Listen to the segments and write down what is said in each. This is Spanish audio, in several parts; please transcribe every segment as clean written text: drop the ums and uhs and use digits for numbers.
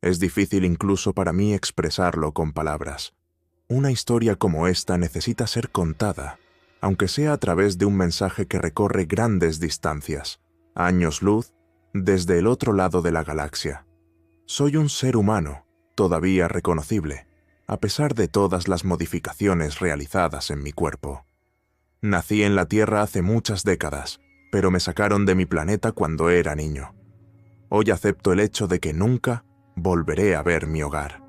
Es difícil incluso para mí expresarlo con palabras. Una historia como esta necesita ser contada, aunque sea a través de un mensaje que recorre grandes distancias, años luz, desde el otro lado de la galaxia. Soy un ser humano, todavía reconocible, a pesar de todas las modificaciones realizadas en mi cuerpo. Nací en la Tierra hace muchas décadas, pero me sacaron de mi planeta cuando era niño. Hoy acepto el hecho de que nunca volveré a ver mi hogar.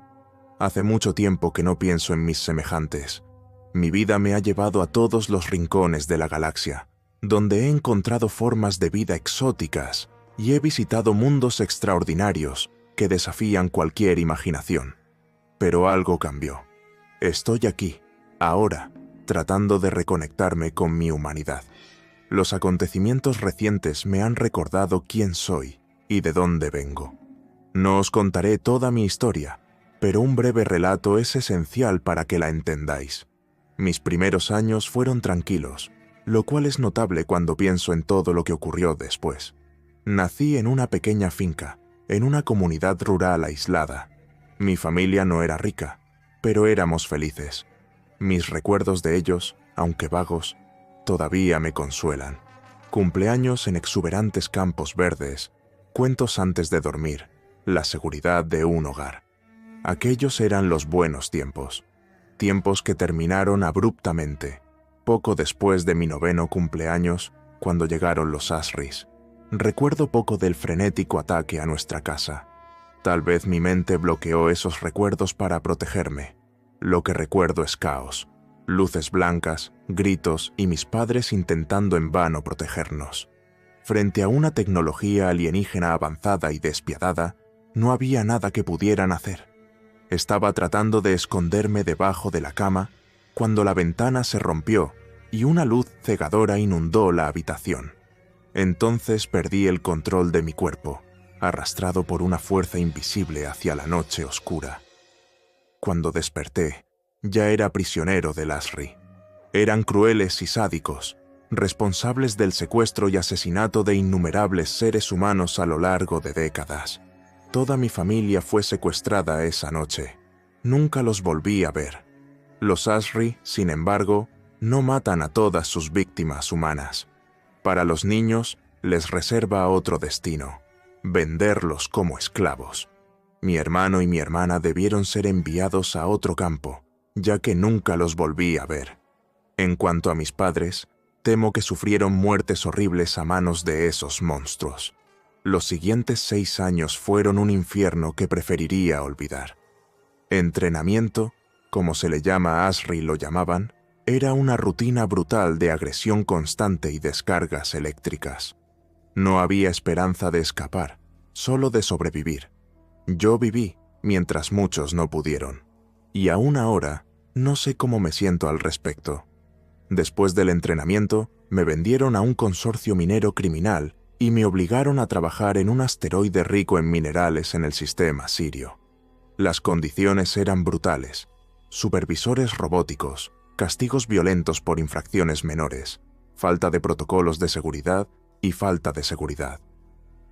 Hace mucho tiempo que no pienso en mis semejantes. Mi vida me ha llevado a todos los rincones de la galaxia, donde he encontrado formas de vida exóticas y he visitado mundos extraordinarios que desafían cualquier imaginación. Pero algo cambió. Estoy aquí, ahora, tratando de reconectarme con mi humanidad. Los acontecimientos recientes me han recordado quién soy y de dónde vengo. No os contaré toda mi historia, pero un breve relato es esencial para que la entendáis. Mis primeros años fueron tranquilos, lo cual es notable cuando pienso en todo lo que ocurrió después. Nací en una pequeña finca, en una comunidad rural aislada. Mi familia no era rica, pero éramos felices. Mis recuerdos de ellos, aunque vagos, todavía me consuelan. Cumpleaños en exuberantes campos verdes, cuentos antes de dormir, la seguridad de un hogar. Aquellos eran los buenos tiempos. Tiempos que terminaron abruptamente, poco después de mi 9º cumpleaños, cuando llegaron los Asris. Recuerdo poco del frenético ataque a nuestra casa. Tal vez mi mente bloqueó esos recuerdos para protegerme. Lo que recuerdo es caos, luces blancas, gritos y mis padres intentando en vano protegernos. Frente a una tecnología alienígena avanzada y despiadada, no había nada que pudieran hacer. Estaba tratando de esconderme debajo de la cama cuando la ventana se rompió y una luz cegadora inundó la habitación. Entonces perdí el control de mi cuerpo, arrastrado por una fuerza invisible hacia la noche oscura. Cuando desperté, ya era prisionero del Asri. Eran crueles y sádicos, responsables del secuestro y asesinato de innumerables seres humanos a lo largo de décadas. Toda mi familia fue secuestrada esa noche. Nunca los volví a ver. Los Asri, sin embargo, no matan a todas sus víctimas humanas. Para los niños, les reserva otro destino: venderlos como esclavos. Mi hermano y mi hermana debieron ser enviados a otro campo, ya que nunca los volví a ver. En cuanto a mis padres, temo que sufrieron muertes horribles a manos de esos monstruos. Los siguientes 6 años fueron un infierno que preferiría olvidar. Entrenamiento, como se le llama a Asri lo llamaban, era una rutina brutal de agresión constante y descargas eléctricas. No había esperanza de escapar, solo de sobrevivir. Yo viví, mientras muchos no pudieron. Y aún ahora, no sé cómo me siento al respecto. Después del entrenamiento, me vendieron a un consorcio minero criminal y me obligaron a trabajar en un asteroide rico en minerales en el sistema Sirio. Las condiciones eran brutales: supervisores robóticos, castigos violentos por infracciones menores, falta de protocolos de seguridad y falta de seguridad.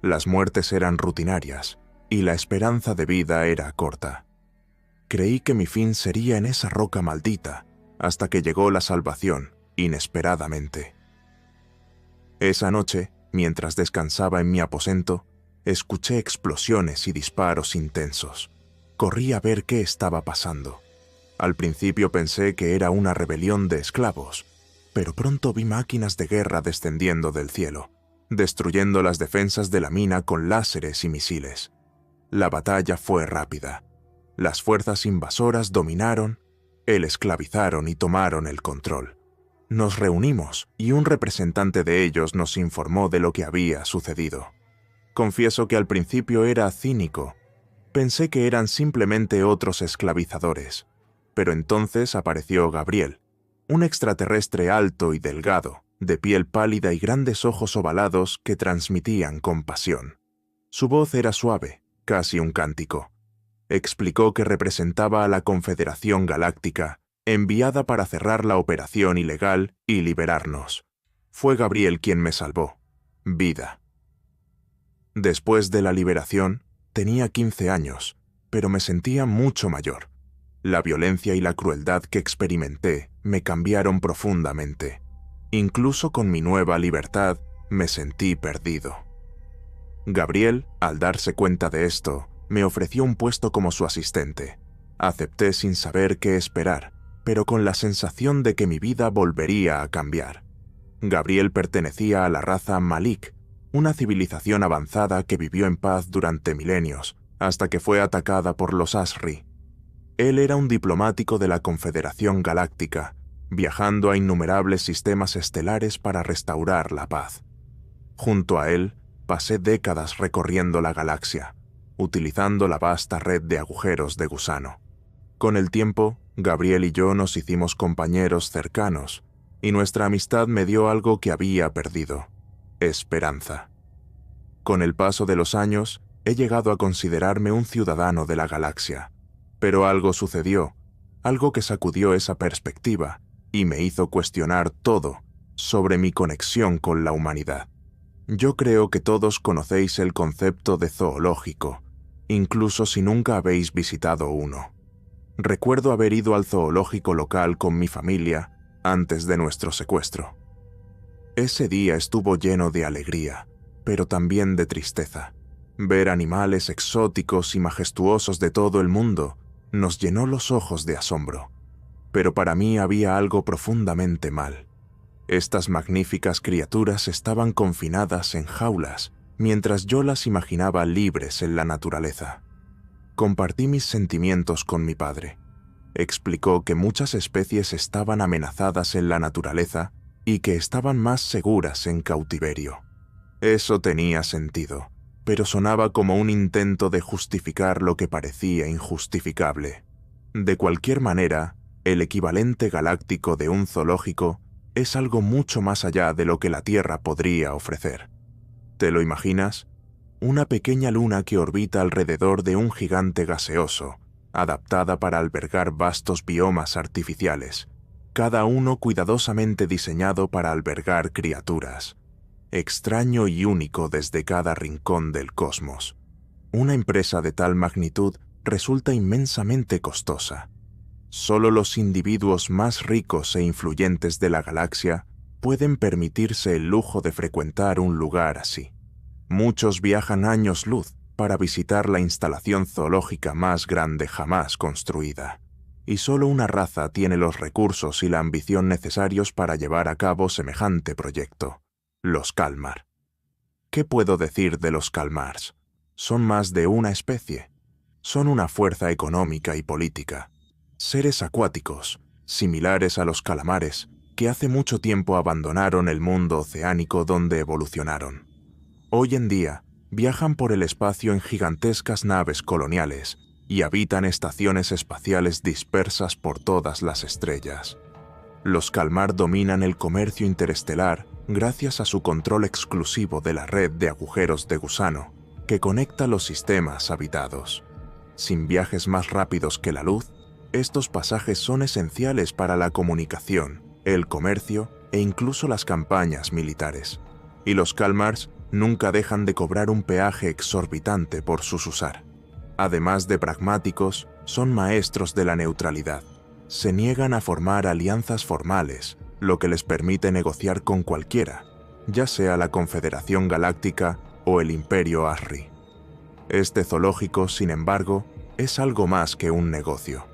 Las muertes eran rutinarias y la esperanza de vida era corta. Creí que mi fin sería en esa roca maldita, hasta que llegó la salvación, inesperadamente. Esa noche, mientras descansaba en mi aposento, escuché explosiones y disparos intensos. Corrí a ver qué estaba pasando. Al principio pensé que era una rebelión de esclavos, pero pronto vi máquinas de guerra descendiendo del cielo, destruyendo las defensas de la mina con láseres y misiles. La batalla fue rápida. Las fuerzas invasoras dominaron, esclavizaron y tomaron el control. Nos reunimos y un representante de ellos nos informó de lo que había sucedido. Confieso que al principio era cínico. Pensé que eran simplemente otros esclavizadores. Pero entonces apareció Gabriel, un extraterrestre alto y delgado, de piel pálida y grandes ojos ovalados que transmitían compasión. Su voz era suave, casi un cántico. Explicó que representaba a la Confederación Galáctica, enviada para cerrar la operación ilegal y liberarnos. Fue Gabriel quien me salvó. Vida. Después de la liberación, tenía 15 años, pero me sentía mucho mayor. La violencia y la crueldad que experimenté me cambiaron profundamente. Incluso con mi nueva libertad, me sentí perdido. Gabriel, al darse cuenta de esto, me ofreció un puesto como su asistente. Acepté sin saber qué esperar, pero con la sensación de que mi vida volvería a cambiar. Gabriel pertenecía a la raza Malik, una civilización avanzada que vivió en paz durante milenios, hasta que fue atacada por los Asri. Él era un diplomático de la Confederación Galáctica, viajando a innumerables sistemas estelares para restaurar la paz. Junto a él, pasé décadas recorriendo la galaxia, utilizando la vasta red de agujeros de gusano. Con el tiempo, Gabriel y yo nos hicimos compañeros cercanos, y nuestra amistad me dio algo que había perdido: esperanza. Con el paso de los años, he llegado a considerarme un ciudadano de la galaxia, pero algo sucedió, algo que sacudió esa perspectiva y me hizo cuestionar todo sobre mi conexión con la humanidad. Yo creo que todos conocéis el concepto de zoológico, incluso si nunca habéis visitado uno. Recuerdo haber ido al zoológico local con mi familia antes de nuestro secuestro. Ese día estuvo lleno de alegría, pero también de tristeza. Ver animales exóticos y majestuosos de todo el mundo nos llenó los ojos de asombro. Pero para mí había algo profundamente mal. Estas magníficas criaturas estaban confinadas en jaulas, mientras yo las imaginaba libres en la naturaleza. Compartí mis sentimientos con mi padre. Explicó que muchas especies estaban amenazadas en la naturaleza y que estaban más seguras en cautiverio. Eso tenía sentido, pero sonaba como un intento de justificar lo que parecía injustificable. De cualquier manera, el equivalente galáctico de un zoológico es algo mucho más allá de lo que la Tierra podría ofrecer. ¿Te lo imaginas? Una pequeña luna que orbita alrededor de un gigante gaseoso, adaptada para albergar vastos biomas artificiales, cada uno cuidadosamente diseñado para albergar criaturas. Extraño y único desde cada rincón del cosmos. Una empresa de tal magnitud resulta inmensamente costosa. Solo los individuos más ricos e influyentes de la galaxia pueden permitirse el lujo de frecuentar un lugar así. Muchos viajan años luz para visitar la instalación zoológica más grande jamás construida, y solo una raza tiene los recursos y la ambición necesarios para llevar a cabo semejante proyecto: los Kalmar. ¿Qué puedo decir de los Kalmars? Son más de una especie. Son una fuerza económica y política. Seres acuáticos, similares a los calamares, que hace mucho tiempo abandonaron el mundo oceánico donde evolucionaron. Hoy en día, viajan por el espacio en gigantescas naves coloniales y habitan estaciones espaciales dispersas por todas las estrellas. Los Kalmar dominan el comercio interestelar gracias a su control exclusivo de la red de agujeros de gusano que conecta los sistemas habitados. Sin viajes más rápidos que la luz, estos pasajes son esenciales para la comunicación, el comercio e incluso las campañas militares. Y los Kalmars nunca dejan de cobrar un peaje exorbitante por sus usar. Además de pragmáticos, son maestros de la neutralidad. Se niegan a formar alianzas formales, lo que les permite negociar con cualquiera, ya sea la Confederación Galáctica o el Imperio Asri. Este zoológico, sin embargo, es algo más que un negocio.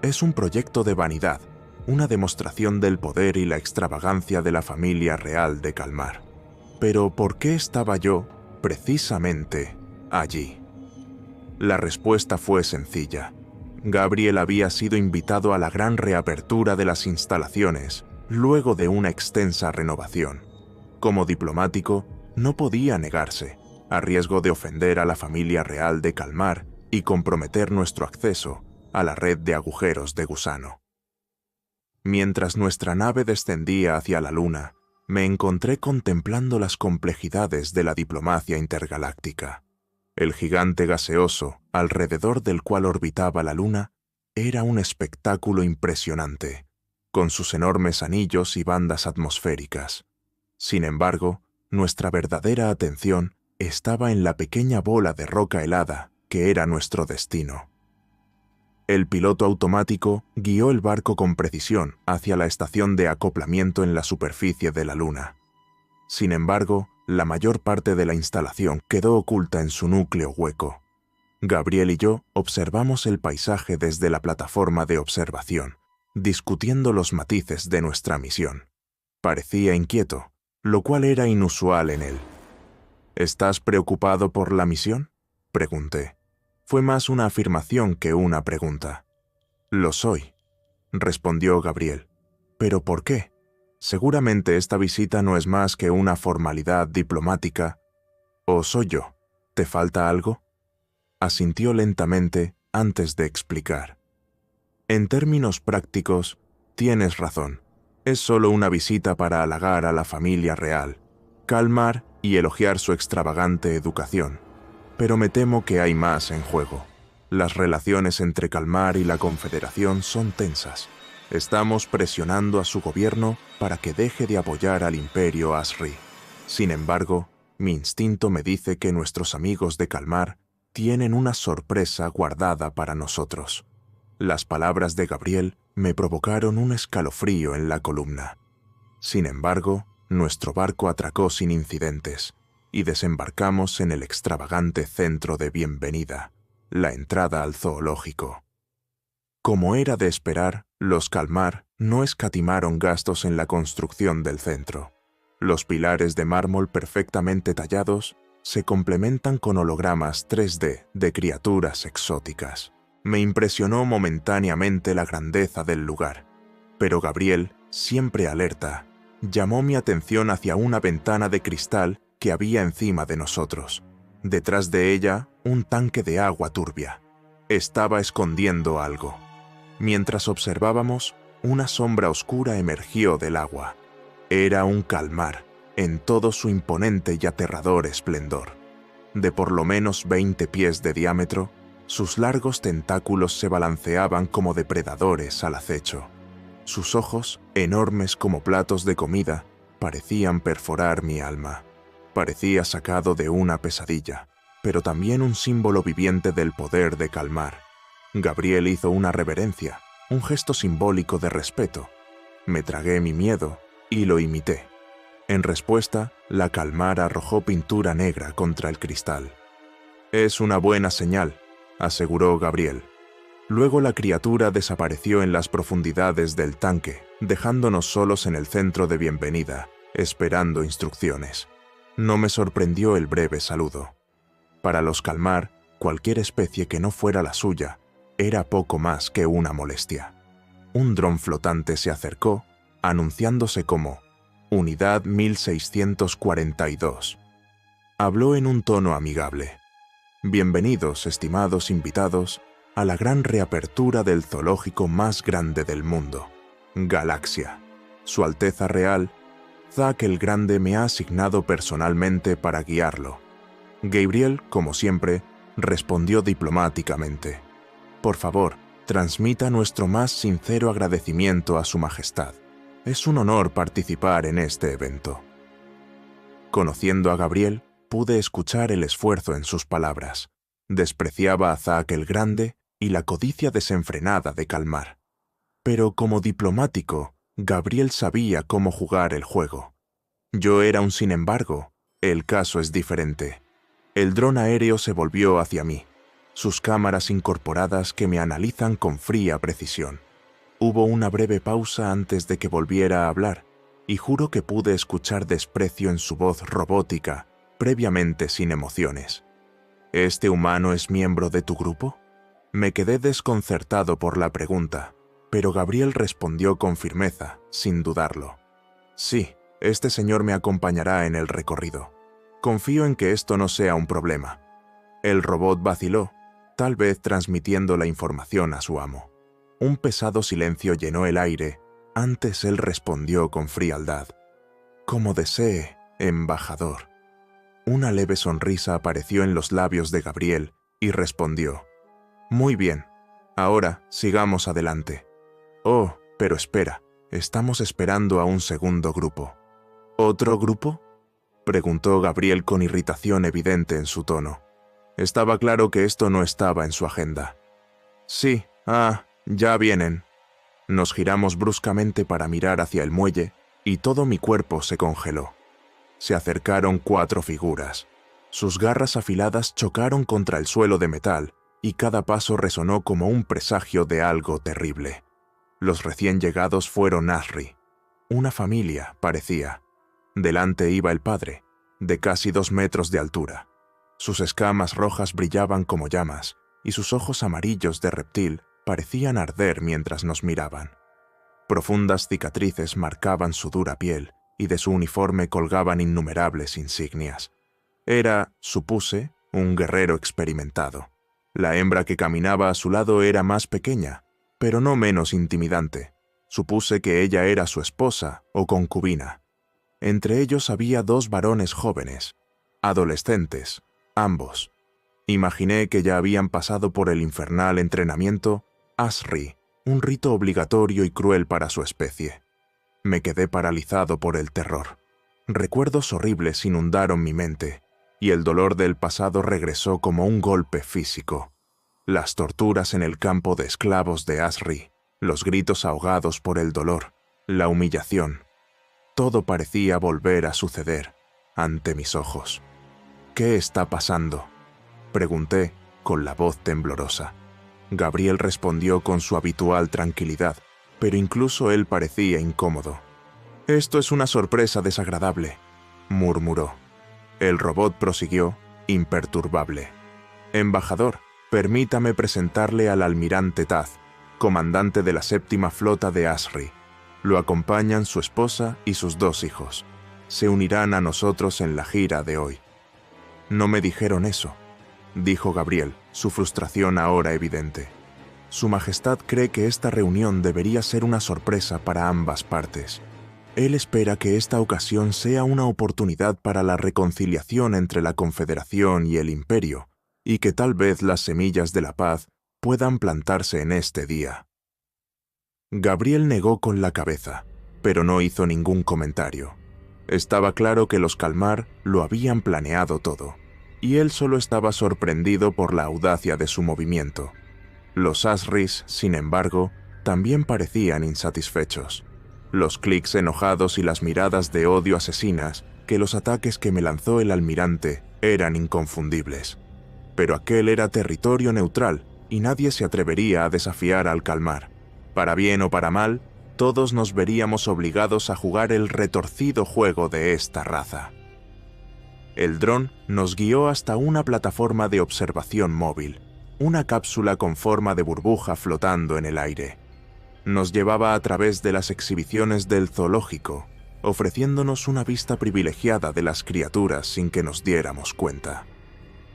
Es un proyecto de vanidad, una demostración del poder y la extravagancia de la familia real de Kalmar. Pero ¿por qué estaba yo, precisamente, allí? La respuesta fue sencilla. Gabriel había sido invitado a la gran reapertura de las instalaciones, luego de una extensa renovación. Como diplomático, no podía negarse, a riesgo de ofender a la familia real de Kalmar y comprometer nuestro acceso a la red de agujeros de gusano. Mientras nuestra nave descendía hacia la Luna, me encontré contemplando las complejidades de la diplomacia intergaláctica. El gigante gaseoso, alrededor del cual orbitaba la Luna, era un espectáculo impresionante, con sus enormes anillos y bandas atmosféricas. Sin embargo, nuestra verdadera atención estaba en la pequeña bola de roca helada que era nuestro destino. El piloto automático guió el barco con precisión hacia la estación de acoplamiento en la superficie de la Luna. Sin embargo, la mayor parte de la instalación quedó oculta en su núcleo hueco. Gabriel y yo observamos el paisaje desde la plataforma de observación, discutiendo los matices de nuestra misión. Parecía inquieto, lo cual era inusual en él. ¿Estás preocupado por la misión?, pregunté. Fue más una afirmación que una pregunta. Lo soy, respondió Gabriel. ¿Pero por qué? Seguramente esta visita no es más que una formalidad diplomática. ¿O soy yo? ¿Te falta algo? Asintió lentamente antes de explicar. En términos prácticos, tienes razón. Es solo una visita para halagar a la familia real, calmar y elogiar su extravagante educación. Pero me temo que hay más en juego. Las relaciones entre Kalmar y la Confederación son tensas. Estamos presionando a su gobierno para que deje de apoyar al Imperio Asri. Sin embargo, mi instinto me dice que nuestros amigos de Kalmar tienen una sorpresa guardada para nosotros. Las palabras de Gabriel me provocaron un escalofrío en la columna. Sin embargo, nuestro barco atracó sin incidentes y desembarcamos en el extravagante centro de bienvenida, la entrada al zoológico. Como era de esperar, los Kalmar no escatimaron gastos en la construcción del centro. Los pilares de mármol perfectamente tallados se complementan con hologramas 3D de criaturas exóticas. Me impresionó momentáneamente la grandeza del lugar, pero Gabriel, siempre alerta, llamó mi atención hacia una ventana de cristal que había encima de nosotros. Detrás de ella, un tanque de agua turbia. Estaba escondiendo algo. Mientras observábamos, una sombra oscura emergió del agua. Era un Kalmar, en todo su imponente y aterrador esplendor. De por lo menos 20 pies de diámetro, sus largos tentáculos se balanceaban como depredadores al acecho. Sus ojos, enormes como platos de comida, parecían perforar mi alma. Parecía sacado de una pesadilla, pero también un símbolo viviente del poder de Kalmar. Gabriel hizo una reverencia, un gesto simbólico de respeto. Me tragué mi miedo y lo imité. En respuesta, la Kalmar arrojó pintura negra contra el cristal. «Es una buena señal», aseguró Gabriel. Luego la criatura desapareció en las profundidades del tanque, dejándonos solos en el centro de bienvenida, esperando instrucciones. No me sorprendió el breve saludo. Para los Kalmar, cualquier especie que no fuera la suya era poco más que una molestia. Un dron flotante se acercó, anunciándose como Unidad 1642. Habló en un tono amigable. Bienvenidos, estimados invitados, a la gran reapertura del zoológico más grande del mundo, Galaxia. Su Alteza Real, Zack el Grande me ha asignado personalmente para guiarlo. Gabriel, como siempre, respondió diplomáticamente. Por favor, transmita nuestro más sincero agradecimiento a Su Majestad. Es un honor participar en este evento. Conociendo a Gabriel, pude escuchar el esfuerzo en sus palabras. Despreciaba a Zack el Grande y la codicia desenfrenada de Kalmar. Pero como diplomático, Gabriel sabía cómo jugar el juego. Yo era un sin embargo. El caso es diferente. El dron aéreo se volvió hacia mí, sus cámaras incorporadas que me analizan con fría precisión. Hubo una breve pausa antes de que volviera a hablar, y juro que pude escuchar desprecio en su voz robótica, previamente sin emociones. ¿Este humano es miembro de tu grupo? Me quedé desconcertado por la pregunta, pero Gabriel respondió con firmeza, sin dudarlo. Sí, este señor me acompañará en el recorrido. Confío en que esto no sea un problema. El robot vaciló, tal vez transmitiendo la información a su amo. Un pesado silencio llenó el aire, antes él respondió con frialdad. Como desee, embajador. Una leve sonrisa apareció en los labios de Gabriel y respondió. Muy bien, ahora sigamos adelante. Oh, pero espera, estamos esperando a un segundo grupo. ¿Otro grupo?, preguntó Gabriel con irritación evidente en su tono. Estaba claro que esto no estaba en su agenda. Sí, Ah, ya vienen. Nos giramos bruscamente para mirar hacia el muelle y todo mi cuerpo se congeló. Se acercaron 4 figuras. Sus garras afiladas chocaron contra el suelo de metal y cada paso resonó como un presagio de algo terrible. Los recién llegados fueron Asri. Una familia, parecía. Delante iba el padre, de casi 2 metros de altura. Sus escamas rojas brillaban como llamas y sus ojos amarillos de reptil parecían arder mientras nos miraban. Profundas cicatrices marcaban su dura piel y de su uniforme colgaban innumerables insignias. Era, supuse, un guerrero experimentado. La hembra que caminaba a su lado era más pequeña, pero no menos intimidante. Supuse que ella era su esposa o concubina. Entre ellos había 2 varones jóvenes, adolescentes, ambos. Imaginé que ya habían pasado por el infernal entrenamiento Asri, un rito obligatorio y cruel para su especie. Me quedé paralizado por el terror. Recuerdos horribles inundaron mi mente, y el dolor del pasado regresó como un golpe físico. Las torturas en el campo de esclavos de Asri, los gritos ahogados por el dolor, la humillación. Todo parecía volver a suceder ante mis ojos. ¿Qué está pasando?, pregunté con la voz temblorosa. Gabriel respondió con su habitual tranquilidad, pero incluso él parecía incómodo. «Esto es una sorpresa desagradable», murmuró. El robot prosiguió, imperturbable. «Embajador, permítame presentarle al almirante Taz, comandante de la 7ª flota de Asri. Lo acompañan su esposa y sus 2 hijos. Se unirán a nosotros en la gira de hoy». «No me dijeron eso», dijo Gabriel, su frustración ahora evidente. Su Majestad cree que esta reunión debería ser una sorpresa para ambas partes. Él espera que esta ocasión sea una oportunidad para la reconciliación entre la Confederación y el Imperio, y que tal vez las semillas de la paz puedan plantarse en este día. Gabriel negó con la cabeza, pero no hizo ningún comentario. Estaba claro que los Kalmar lo habían planeado todo, y él solo estaba sorprendido por la audacia de su movimiento. Los Asris, sin embargo, también parecían insatisfechos. Los clics enojados y las miradas de odio asesinas que los ataques que me lanzó el almirante eran inconfundibles. Pero aquel era territorio neutral y nadie se atrevería a desafiar al Kalmar. Para bien o para mal, todos nos veríamos obligados a jugar el retorcido juego de esta raza. El dron nos guió hasta una plataforma de observación móvil, una cápsula con forma de burbuja flotando en el aire. Nos llevaba a través de las exhibiciones del zoológico, ofreciéndonos una vista privilegiada de las criaturas sin que nos diéramos cuenta.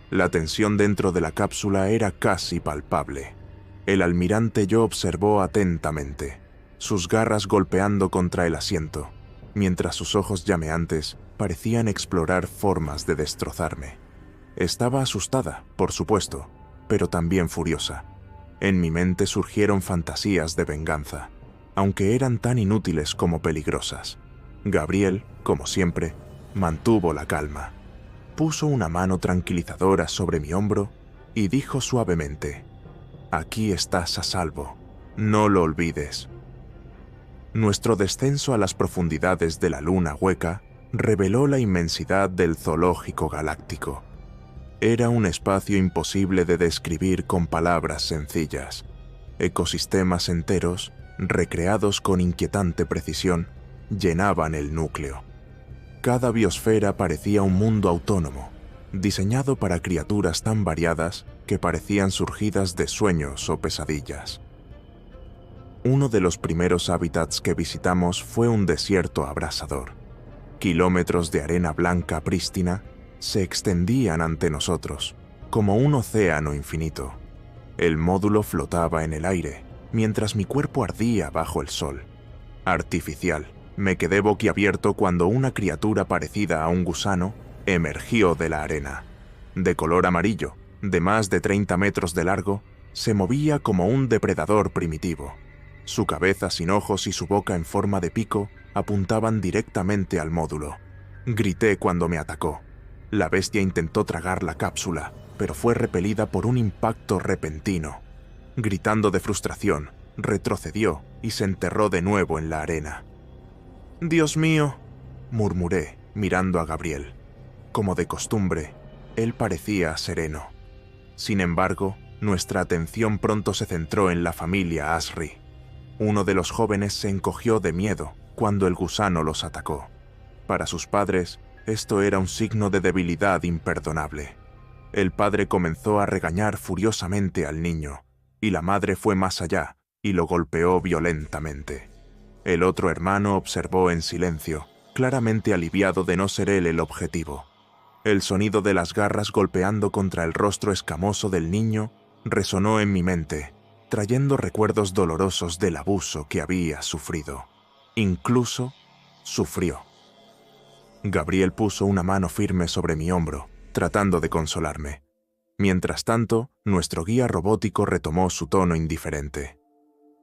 La tensión dentro de la cápsula era casi palpable. El almirante yo observó atentamente, sus garras golpeando contra el asiento, mientras sus ojos llameantes parecían explorar formas de destrozarme. Estaba asustada, por supuesto, pero también furiosa. En mi mente surgieron fantasías de venganza, aunque eran tan inútiles como peligrosas. Gabriel, como siempre, mantuvo la calma. Puso una mano tranquilizadora sobre mi hombro y dijo suavemente: «Aquí estás a salvo, no lo olvides». Nuestro descenso a las profundidades de la luna hueca reveló la inmensidad del zoológico galáctico. Era un espacio imposible de describir con palabras sencillas. Ecosistemas enteros, recreados con inquietante precisión, llenaban el núcleo. Cada biosfera parecía un mundo autónomo, diseñado para criaturas tan variadas que parecían surgidas de sueños o pesadillas. Uno de los primeros hábitats que visitamos fue un desierto abrasador. Kilómetros de arena blanca prístina se extendían ante nosotros, como un océano infinito. El módulo flotaba en el aire, mientras mi cuerpo ardía bajo el sol. Artificial, me quedé boquiabierto cuando una criatura parecida a un gusano emergió de la arena. De color amarillo, de más de 30 metros de largo, se movía como un depredador primitivo. Su cabeza sin ojos y su boca en forma de pico apuntaban directamente al módulo. Grité cuando me atacó. La bestia intentó tragar la cápsula, pero fue repelida por un impacto repentino. Gritando de frustración, retrocedió y se enterró de nuevo en la arena. «Dios mío», murmuré, mirando a Gabriel. Como de costumbre, él parecía sereno. Sin embargo, nuestra atención pronto se centró en la familia Asri. Uno de los jóvenes se encogió de miedo cuando el gusano los atacó. Para sus padres, esto era un signo de debilidad imperdonable. El padre comenzó a regañar furiosamente al niño, y la madre fue más allá y lo golpeó violentamente. El otro hermano observó en silencio, claramente aliviado de no ser él el objetivo. El sonido de las garras golpeando contra el rostro escamoso del niño resonó en mi mente, trayendo recuerdos dolorosos del abuso que había sufrido. Incluso sufrió. Gabriel puso una mano firme sobre mi hombro, tratando de consolarme. Mientras tanto, nuestro guía robótico retomó su tono indiferente.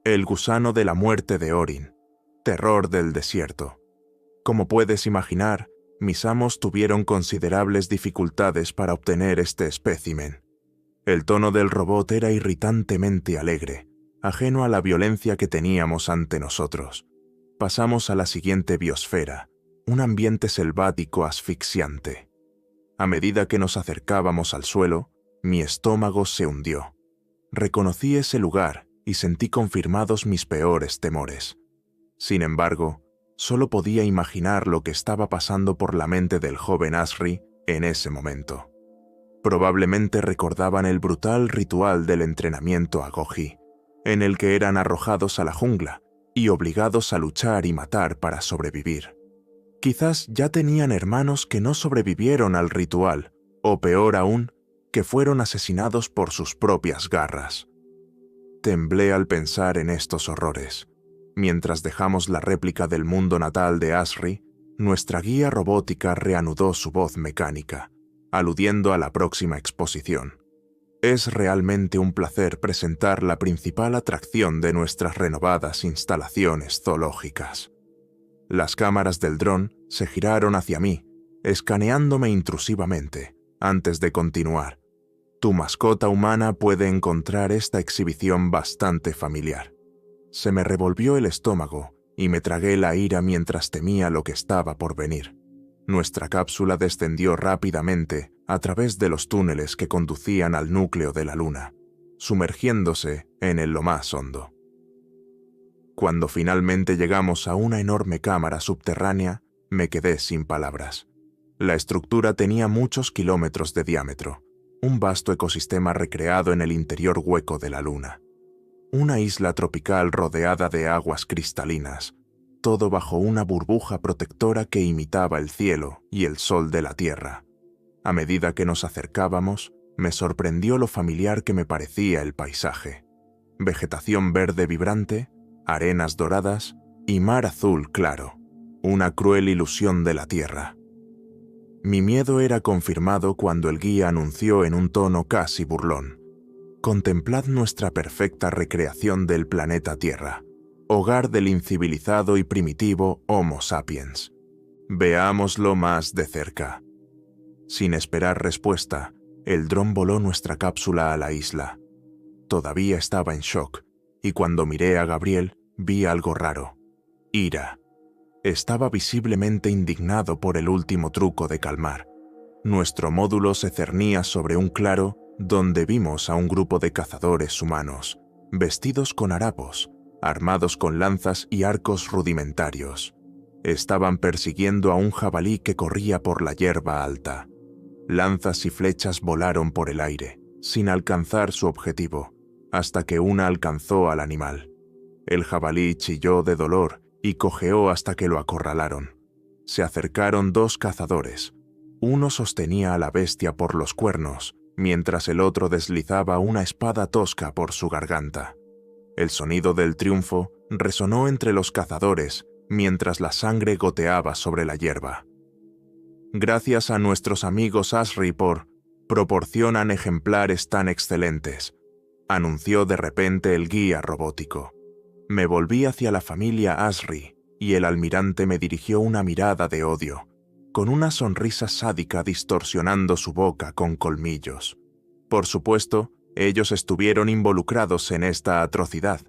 El gusano de la muerte de Orin, terror del desierto. Como puedes imaginar, mis amos tuvieron considerables dificultades para obtener este espécimen. El tono del robot era irritantemente alegre, ajeno a la violencia que teníamos ante nosotros. Pasamos a la siguiente biosfera, un ambiente selvático asfixiante. A medida que nos acercábamos al suelo, mi estómago se hundió. Reconocí ese lugar y sentí confirmados mis peores temores. Sin embargo, solo podía imaginar lo que estaba pasando por la mente del joven Asri en ese momento. Probablemente recordaban el brutal ritual del entrenamiento Agoji, en el que eran arrojados a la jungla y obligados a luchar y matar para sobrevivir. Quizás ya tenían hermanos que no sobrevivieron al ritual, o peor aún, que fueron asesinados por sus propias garras. Temblé al pensar en estos horrores. Mientras dejamos la réplica del mundo natal de Asri, nuestra guía robótica reanudó su voz mecánica, aludiendo a la próxima exposición. Es realmente un placer presentar la principal atracción de nuestras renovadas instalaciones zoológicas. Las cámaras del dron se giraron hacia mí, escaneándome intrusivamente, antes de continuar. Tu mascota humana puede encontrar esta exhibición bastante familiar. Se me revolvió el estómago y me tragué la ira mientras temía lo que estaba por venir. Nuestra cápsula descendió rápidamente a través de los túneles que conducían al núcleo de la luna, sumergiéndose en lo más hondo. Cuando finalmente llegamos a una enorme cámara subterránea, me quedé sin palabras. La estructura tenía muchos kilómetros de diámetro, un vasto ecosistema recreado en el interior hueco de la luna. Una isla tropical rodeada de aguas cristalinas, todo bajo una burbuja protectora que imitaba el cielo y el sol de la Tierra. A medida que nos acercábamos, me sorprendió lo familiar que me parecía el paisaje. Vegetación verde vibrante, arenas doradas y mar azul claro, una cruel ilusión de la Tierra. Mi miedo era confirmado cuando el guía anunció en un tono casi burlón: «Contemplad nuestra perfecta recreación del planeta Tierra, hogar del incivilizado y primitivo Homo sapiens. Veámoslo más de cerca». Sin esperar respuesta, el dron voló nuestra cápsula a la isla. Todavía estaba en shock, y cuando miré a Gabriel, vi algo raro: ira. Estaba visiblemente indignado por el último truco de calmar. Nuestro módulo se cernía sobre un claro donde vimos a un grupo de cazadores humanos, vestidos con harapos, armados con lanzas y arcos rudimentarios. Estaban persiguiendo a un jabalí que corría por la hierba alta. Lanzas y flechas volaron por el aire, sin alcanzar su objetivo, hasta que una alcanzó al animal. El jabalí chilló de dolor y cojeó hasta que lo acorralaron. Se acercaron dos cazadores. Uno sostenía a la bestia por los cuernos, mientras el otro deslizaba una espada tosca por su garganta. El sonido del triunfo resonó entre los cazadores mientras la sangre goteaba sobre la hierba. Gracias a nuestros amigos Asri proporcionan ejemplares tan excelentes, anunció de repente el guía robótico. Me volví hacia la familia Asri y el almirante me dirigió una mirada de odio, con una sonrisa sádica distorsionando su boca con colmillos. Por supuesto, Ellos estuvieron involucrados en esta atrocidad.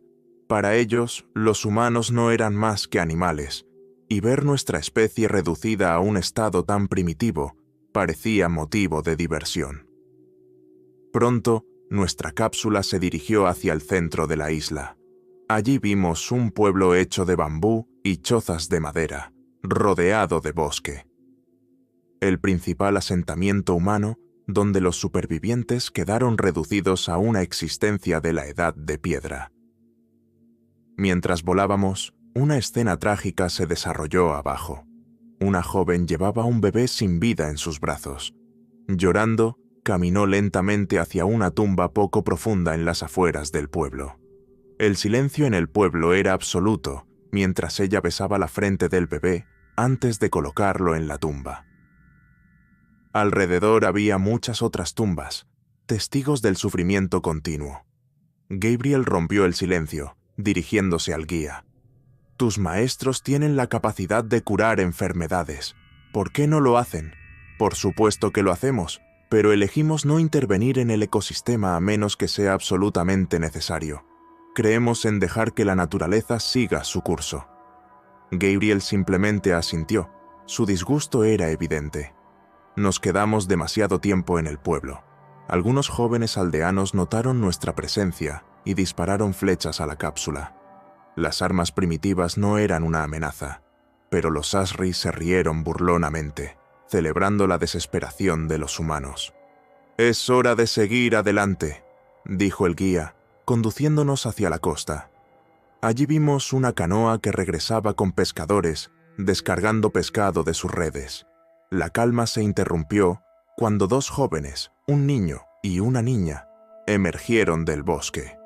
Para ellos, los humanos no eran más que animales, y ver nuestra especie reducida a un estado tan primitivo parecía motivo de diversión. Pronto, nuestra cápsula se dirigió hacia el centro de la isla. Allí vimos un pueblo hecho de bambú y chozas de madera, rodeado de bosque. El principal asentamiento humano, donde los supervivientes quedaron reducidos a una existencia de la edad de piedra. Mientras volábamos, una escena trágica se desarrolló abajo. Una joven llevaba un bebé sin vida en sus brazos. Llorando, caminó lentamente hacia una tumba poco profunda en las afueras del pueblo. El silencio en el pueblo era absoluto mientras ella besaba la frente del bebé antes de colocarlo en la tumba. Alrededor había muchas otras tumbas, testigos del sufrimiento continuo. Gabriel rompió el silencio, dirigiéndose al guía. «Tus maestros tienen la capacidad de curar enfermedades. ¿Por qué no lo hacen? Por supuesto que lo hacemos, pero elegimos no intervenir en el ecosistema a menos que sea absolutamente necesario. Creemos en dejar que la naturaleza siga su curso». Gabriel simplemente asintió. Su disgusto era evidente. Nos quedamos demasiado tiempo en el pueblo. Algunos jóvenes aldeanos notaron nuestra presencia y dispararon flechas a la cápsula. Las armas primitivas no eran una amenaza, pero los Asri se rieron burlonamente, celebrando la desesperación de los humanos. «Es hora de seguir adelante», dijo el guía, conduciéndonos hacia la costa. Allí vimos una canoa que regresaba con pescadores, descargando pescado de sus redes. La calma se interrumpió cuando dos jóvenes, un niño y una niña, emergieron del bosque.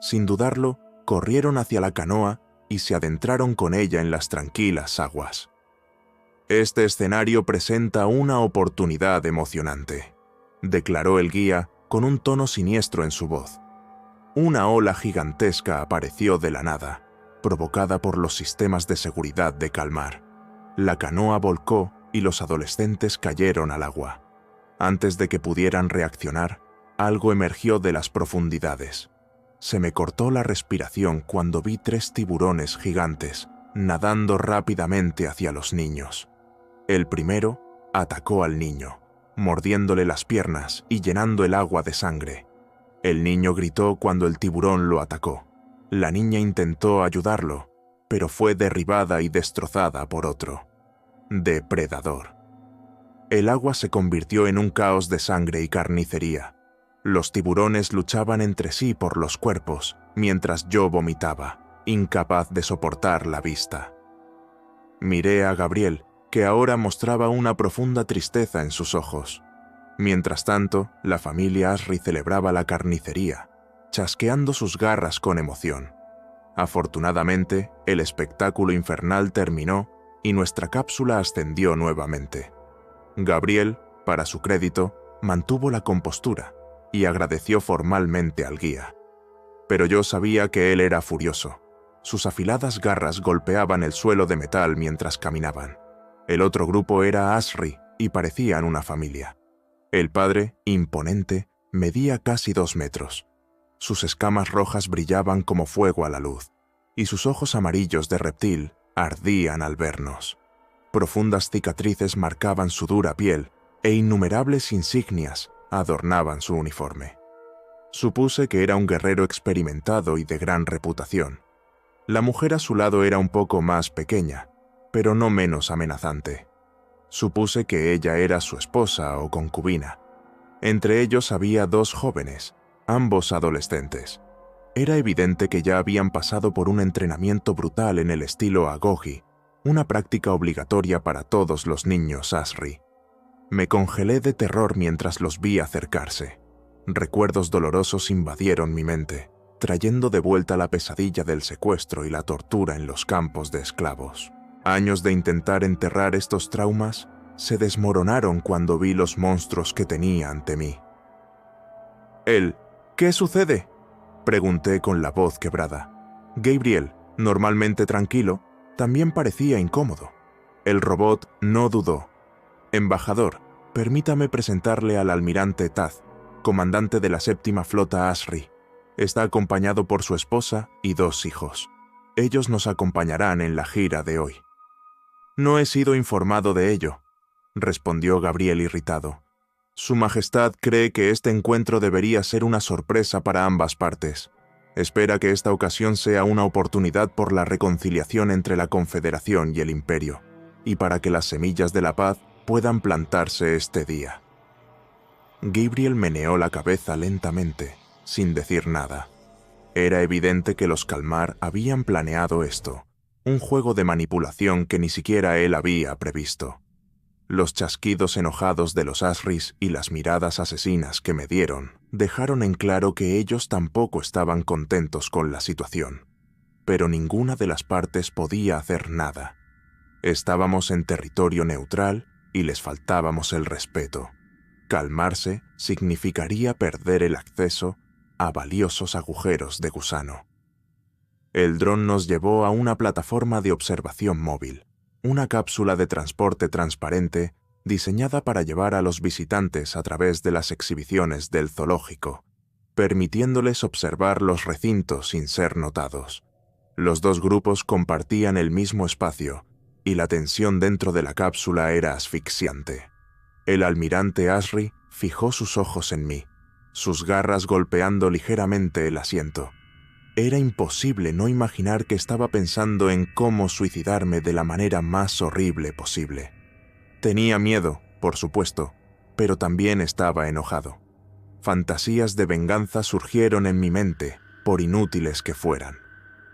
Sin dudarlo, corrieron hacia la canoa y se adentraron con ella en las tranquilas aguas. «Este escenario presenta una oportunidad emocionante», declaró el guía con un tono siniestro en su voz. Una ola gigantesca apareció de la nada, provocada por los sistemas de seguridad de calmar. La canoa volcó y los adolescentes cayeron al agua. Antes de que pudieran reaccionar, algo emergió de las profundidades. Se me cortó la respiración cuando vi 3 tiburones gigantes nadando rápidamente hacia los niños. El primero atacó al niño, mordiéndole las piernas y llenando el agua de sangre. El niño gritó cuando el tiburón lo atacó. La niña intentó ayudarlo, pero fue derribada y destrozada por otro. Depredador. El agua se convirtió en un caos de sangre y carnicería. Los tiburones luchaban entre sí por los cuerpos, mientras yo vomitaba, incapaz de soportar la vista. Miré a Gabriel, que ahora mostraba una profunda tristeza en sus ojos. Mientras tanto, la familia Asri celebraba la carnicería, chasqueando sus garras con emoción. Afortunadamente, el espectáculo infernal terminó y nuestra cápsula ascendió nuevamente. Gabriel, para su crédito, mantuvo la compostura y agradeció formalmente al guía. Pero yo sabía que él era furioso. Sus afiladas garras golpeaban el suelo de metal mientras caminaban. El otro grupo era Asri y parecían una familia. El padre, imponente, medía casi 2 metros. Sus escamas rojas brillaban como fuego a la luz, y sus ojos amarillos de reptil ardían al vernos. Profundas cicatrices marcaban su dura piel e innumerables insignias adornaban su uniforme. Supuse que era un guerrero experimentado y de gran reputación. La mujer a su lado era un poco más pequeña, pero no menos amenazante. Supuse que ella era su esposa o concubina. Entre ellos había 2 jóvenes, ambos adolescentes. Era evidente que ya habían pasado por un entrenamiento brutal en el estilo Agogi, una práctica obligatoria para todos los niños Asri. Me congelé de terror mientras los vi acercarse. Recuerdos dolorosos invadieron mi mente, trayendo de vuelta la pesadilla del secuestro y la tortura en los campos de esclavos. Años de intentar enterrar estos traumas se desmoronaron cuando vi los monstruos que tenía ante mí. «¿Qué sucede?», pregunté con la voz quebrada. Gabriel, normalmente tranquilo, también parecía incómodo. El robot no dudó. «Embajador, permítame presentarle al almirante Taz. comandante de la 7ª Flota Asri. Está acompañado por su esposa y 2 hijos. Ellos nos acompañarán en la gira de hoy. No he sido informado de ello, respondió Gabriel irritado. Su Majestad cree que este encuentro debería ser una sorpresa para ambas partes. Espera que esta ocasión sea una oportunidad por la reconciliación entre la Confederación y el Imperio, y para que las semillas de la paz puedan plantarse este día. Gabriel meneó la cabeza lentamente, sin decir nada. Era evidente que los Kalmar habían planeado esto, un juego de manipulación que ni siquiera él había previsto. Los chasquidos enojados de los Asris y las miradas asesinas que me dieron dejaron en claro que ellos tampoco estaban contentos con la situación. Pero ninguna de las partes podía hacer nada. Estábamos en territorio neutral y les faltábamos el respeto. Calmarse significaría perder el acceso a valiosos agujeros de gusano. El dron nos llevó a una plataforma de observación móvil, una cápsula de transporte transparente diseñada para llevar a los visitantes a través de las exhibiciones del zoológico, permitiéndoles observar los recintos sin ser notados. Los 2 grupos compartían el mismo espacio y la tensión dentro de la cápsula era asfixiante. El almirante Asri fijó sus ojos en mí, sus garras golpeando ligeramente el asiento. Era imposible no imaginar que estaba pensando en cómo suicidarme de la manera más horrible posible. Tenía miedo, por supuesto, pero también estaba enojado. Fantasías de venganza surgieron en mi mente, por inútiles que fueran.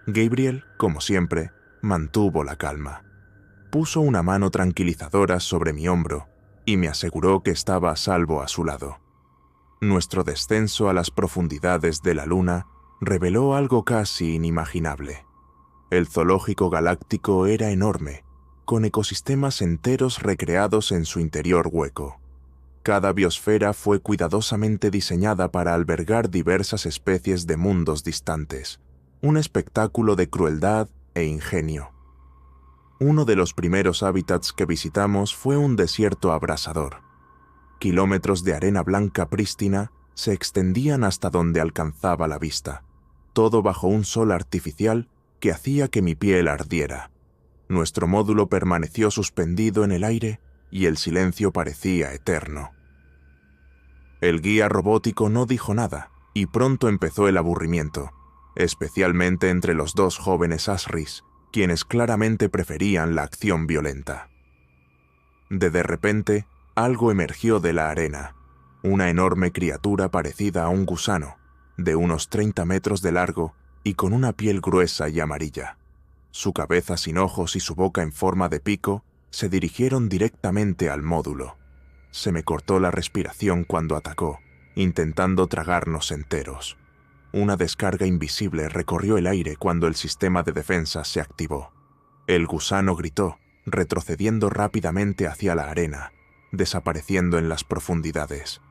Gabriel, como siempre, mantuvo la calma. Puso una mano tranquilizadora sobre mi hombro y me aseguró que estaba a salvo a su lado. Nuestro descenso a las profundidades de la Luna reveló algo casi inimaginable. El zoológico galáctico era enorme, con ecosistemas enteros recreados en su interior hueco. Cada biosfera fue cuidadosamente diseñada para albergar diversas especies de mundos distantes, un espectáculo de crueldad e ingenio. Uno de los primeros hábitats que visitamos fue un desierto abrasador. Kilómetros de arena blanca prístina se extendían hasta donde alcanzaba la vista, todo bajo un sol artificial que hacía que mi piel ardiera. Nuestro módulo permaneció suspendido en el aire y el silencio parecía eterno. El guía robótico no dijo nada y pronto empezó el aburrimiento, especialmente entre los 2 jóvenes Asris, quienes claramente preferían la acción violenta. De repente, algo emergió de la arena, una enorme criatura parecida a un gusano, de unos 30 metros de largo y con una piel gruesa y amarilla. Su cabeza sin ojos y su boca en forma de pico se dirigieron directamente al módulo. Se me cortó la respiración cuando atacó, intentando tragarnos enteros. Una descarga invisible recorrió el aire cuando el sistema de defensa se activó. El gusano gritó, retrocediendo rápidamente hacia la arena, desapareciendo en las profundidades.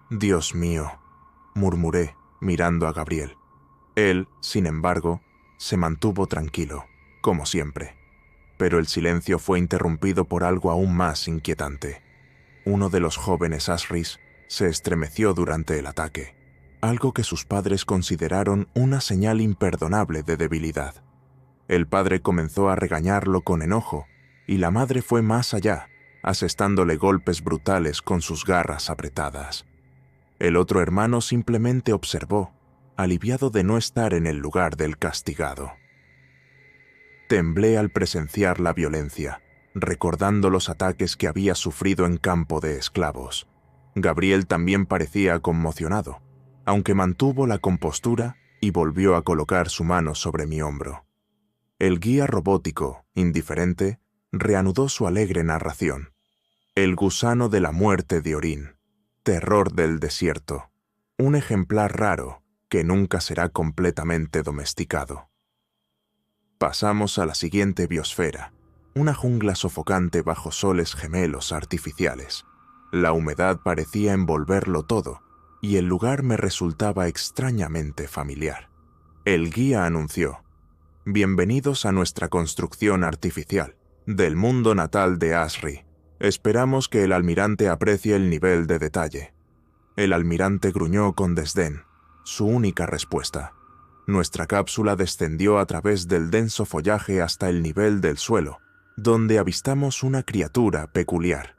«Dios mío», murmuré, mirando a Gabriel. Él, sin embargo, se mantuvo tranquilo, como siempre. Pero el silencio fue interrumpido por algo aún más inquietante. Uno de los jóvenes Asris se estremeció durante el ataque, algo que sus padres consideraron una señal imperdonable de debilidad. El padre comenzó a regañarlo con enojo, y la madre fue más allá, asestándole golpes brutales con sus garras apretadas. El otro hermano simplemente observó, aliviado de no estar en el lugar del castigado. Temblé al presenciar la violencia, recordando los ataques que había sufrido en campo de esclavos. Gabriel también parecía conmocionado, aunque mantuvo la compostura y volvió a colocar su mano sobre mi hombro. El guía robótico, indiferente, reanudó su alegre narración. El gusano de la muerte de Orín, terror del desierto, un ejemplar raro que nunca será completamente domesticado. Pasamos a la siguiente biosfera, una jungla sofocante bajo soles gemelos artificiales. La humedad parecía envolverlo todo, y el lugar me resultaba extrañamente familiar. El guía anunció: «Bienvenidos a nuestra construcción artificial, del mundo natal de Asri. Esperamos que el almirante aprecie el nivel de detalle». El almirante gruñó con desdén, su única respuesta. Nuestra cápsula descendió a través del denso follaje hasta el nivel del suelo, donde avistamos una criatura peculiar.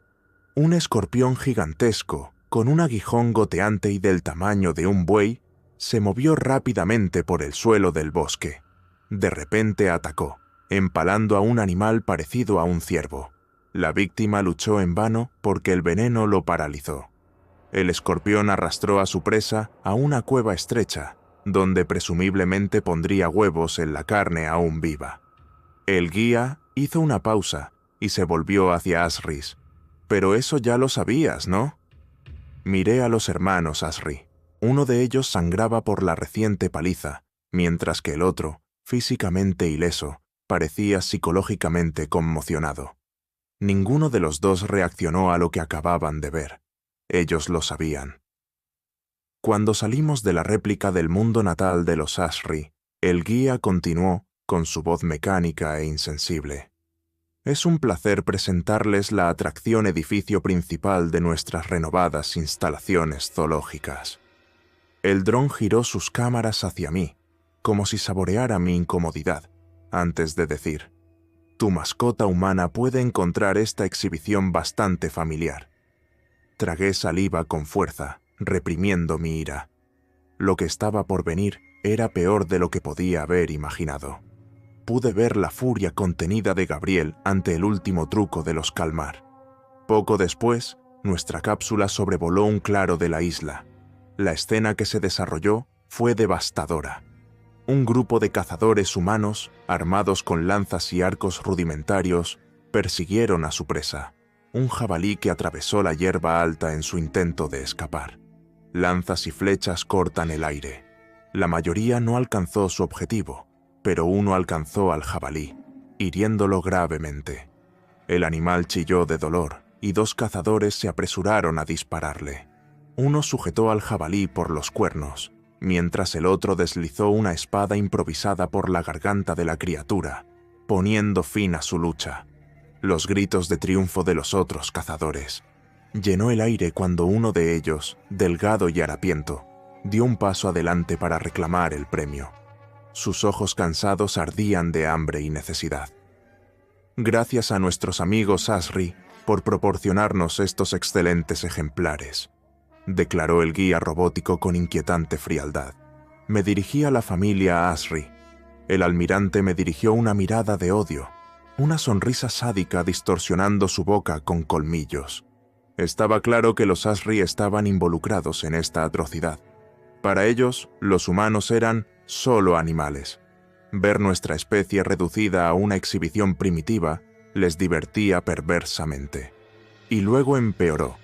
Un escorpión gigantesco, con un aguijón goteante y del tamaño de un buey, se movió rápidamente por el suelo del bosque. De repente atacó, empalando a un animal parecido a un ciervo. La víctima luchó en vano porque el veneno lo paralizó. El escorpión arrastró a su presa a una cueva estrecha, donde presumiblemente pondría huevos en la carne aún viva. El guía hizo una pausa y se volvió hacia Asris. «Pero eso ya lo sabías, ¿no?». Miré a los hermanos Asri. Uno de ellos sangraba por la reciente paliza, mientras que el otro, físicamente ileso, parecía psicológicamente conmocionado. Ninguno de los dos reaccionó a lo que acababan de ver. Ellos lo sabían. Cuando salimos de la réplica del mundo natal de los Asri, el guía continuó, con su voz mecánica e insensible. «Es un placer presentarles la atracción edificio principal de nuestras renovadas instalaciones zoológicas». El dron giró sus cámaras hacia mí, como si saboreara mi incomodidad, antes de decir: «Tu mascota humana puede encontrar esta exhibición bastante familiar». Tragué saliva con fuerza, reprimiendo mi ira. Lo que estaba por venir era peor de lo que podía haber imaginado. Pude ver la furia contenida de Gabriel ante el último truco de los Kalmar. Poco después, nuestra cápsula sobrevoló un claro de la isla. La escena que se desarrolló fue devastadora. Un grupo de cazadores humanos, armados con lanzas y arcos rudimentarios, persiguieron a su presa, un jabalí que atravesó la hierba alta en su intento de escapar. Lanzas y flechas cortan el aire. La mayoría no alcanzó su objetivo, pero uno alcanzó al jabalí, hiriéndolo gravemente. El animal chilló de dolor y dos cazadores se apresuraron a dispararle. Uno sujetó al jabalí por los cuernos, mientras el otro deslizó una espada improvisada por la garganta de la criatura, poniendo fin a su lucha. Los gritos de triunfo de los otros cazadores llenó el aire cuando uno de ellos, delgado y harapiento, dio un paso adelante para reclamar el premio. Sus ojos cansados ardían de hambre y necesidad. «Gracias a nuestros amigos Asri por proporcionarnos estos excelentes ejemplares», declaró el guía robótico con inquietante frialdad. Me dirigí a la familia Asri. El almirante me dirigió una mirada de odio, una sonrisa sádica distorsionando su boca con colmillos. Estaba claro que los Asri estaban involucrados en esta atrocidad. Para ellos, los humanos eran solo animales. Ver nuestra especie reducida a una exhibición primitiva les divertía perversamente. Y luego empeoró.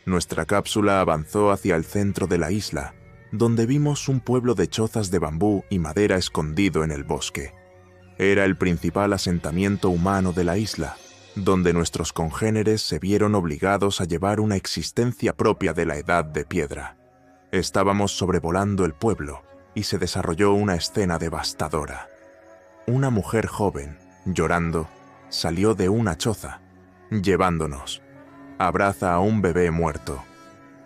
Nuestra cápsula avanzó hacia el centro de la isla, donde vimos un pueblo de chozas de bambú y madera escondido en el bosque. Era el principal asentamiento humano de la isla, donde nuestros congéneres se vieron obligados a llevar una existencia propia de la Edad de Piedra. Estábamos sobrevolando el pueblo y se desarrolló una escena devastadora. Una mujer joven, llorando, salió de una choza, llevándonos. Abraza a un bebé muerto.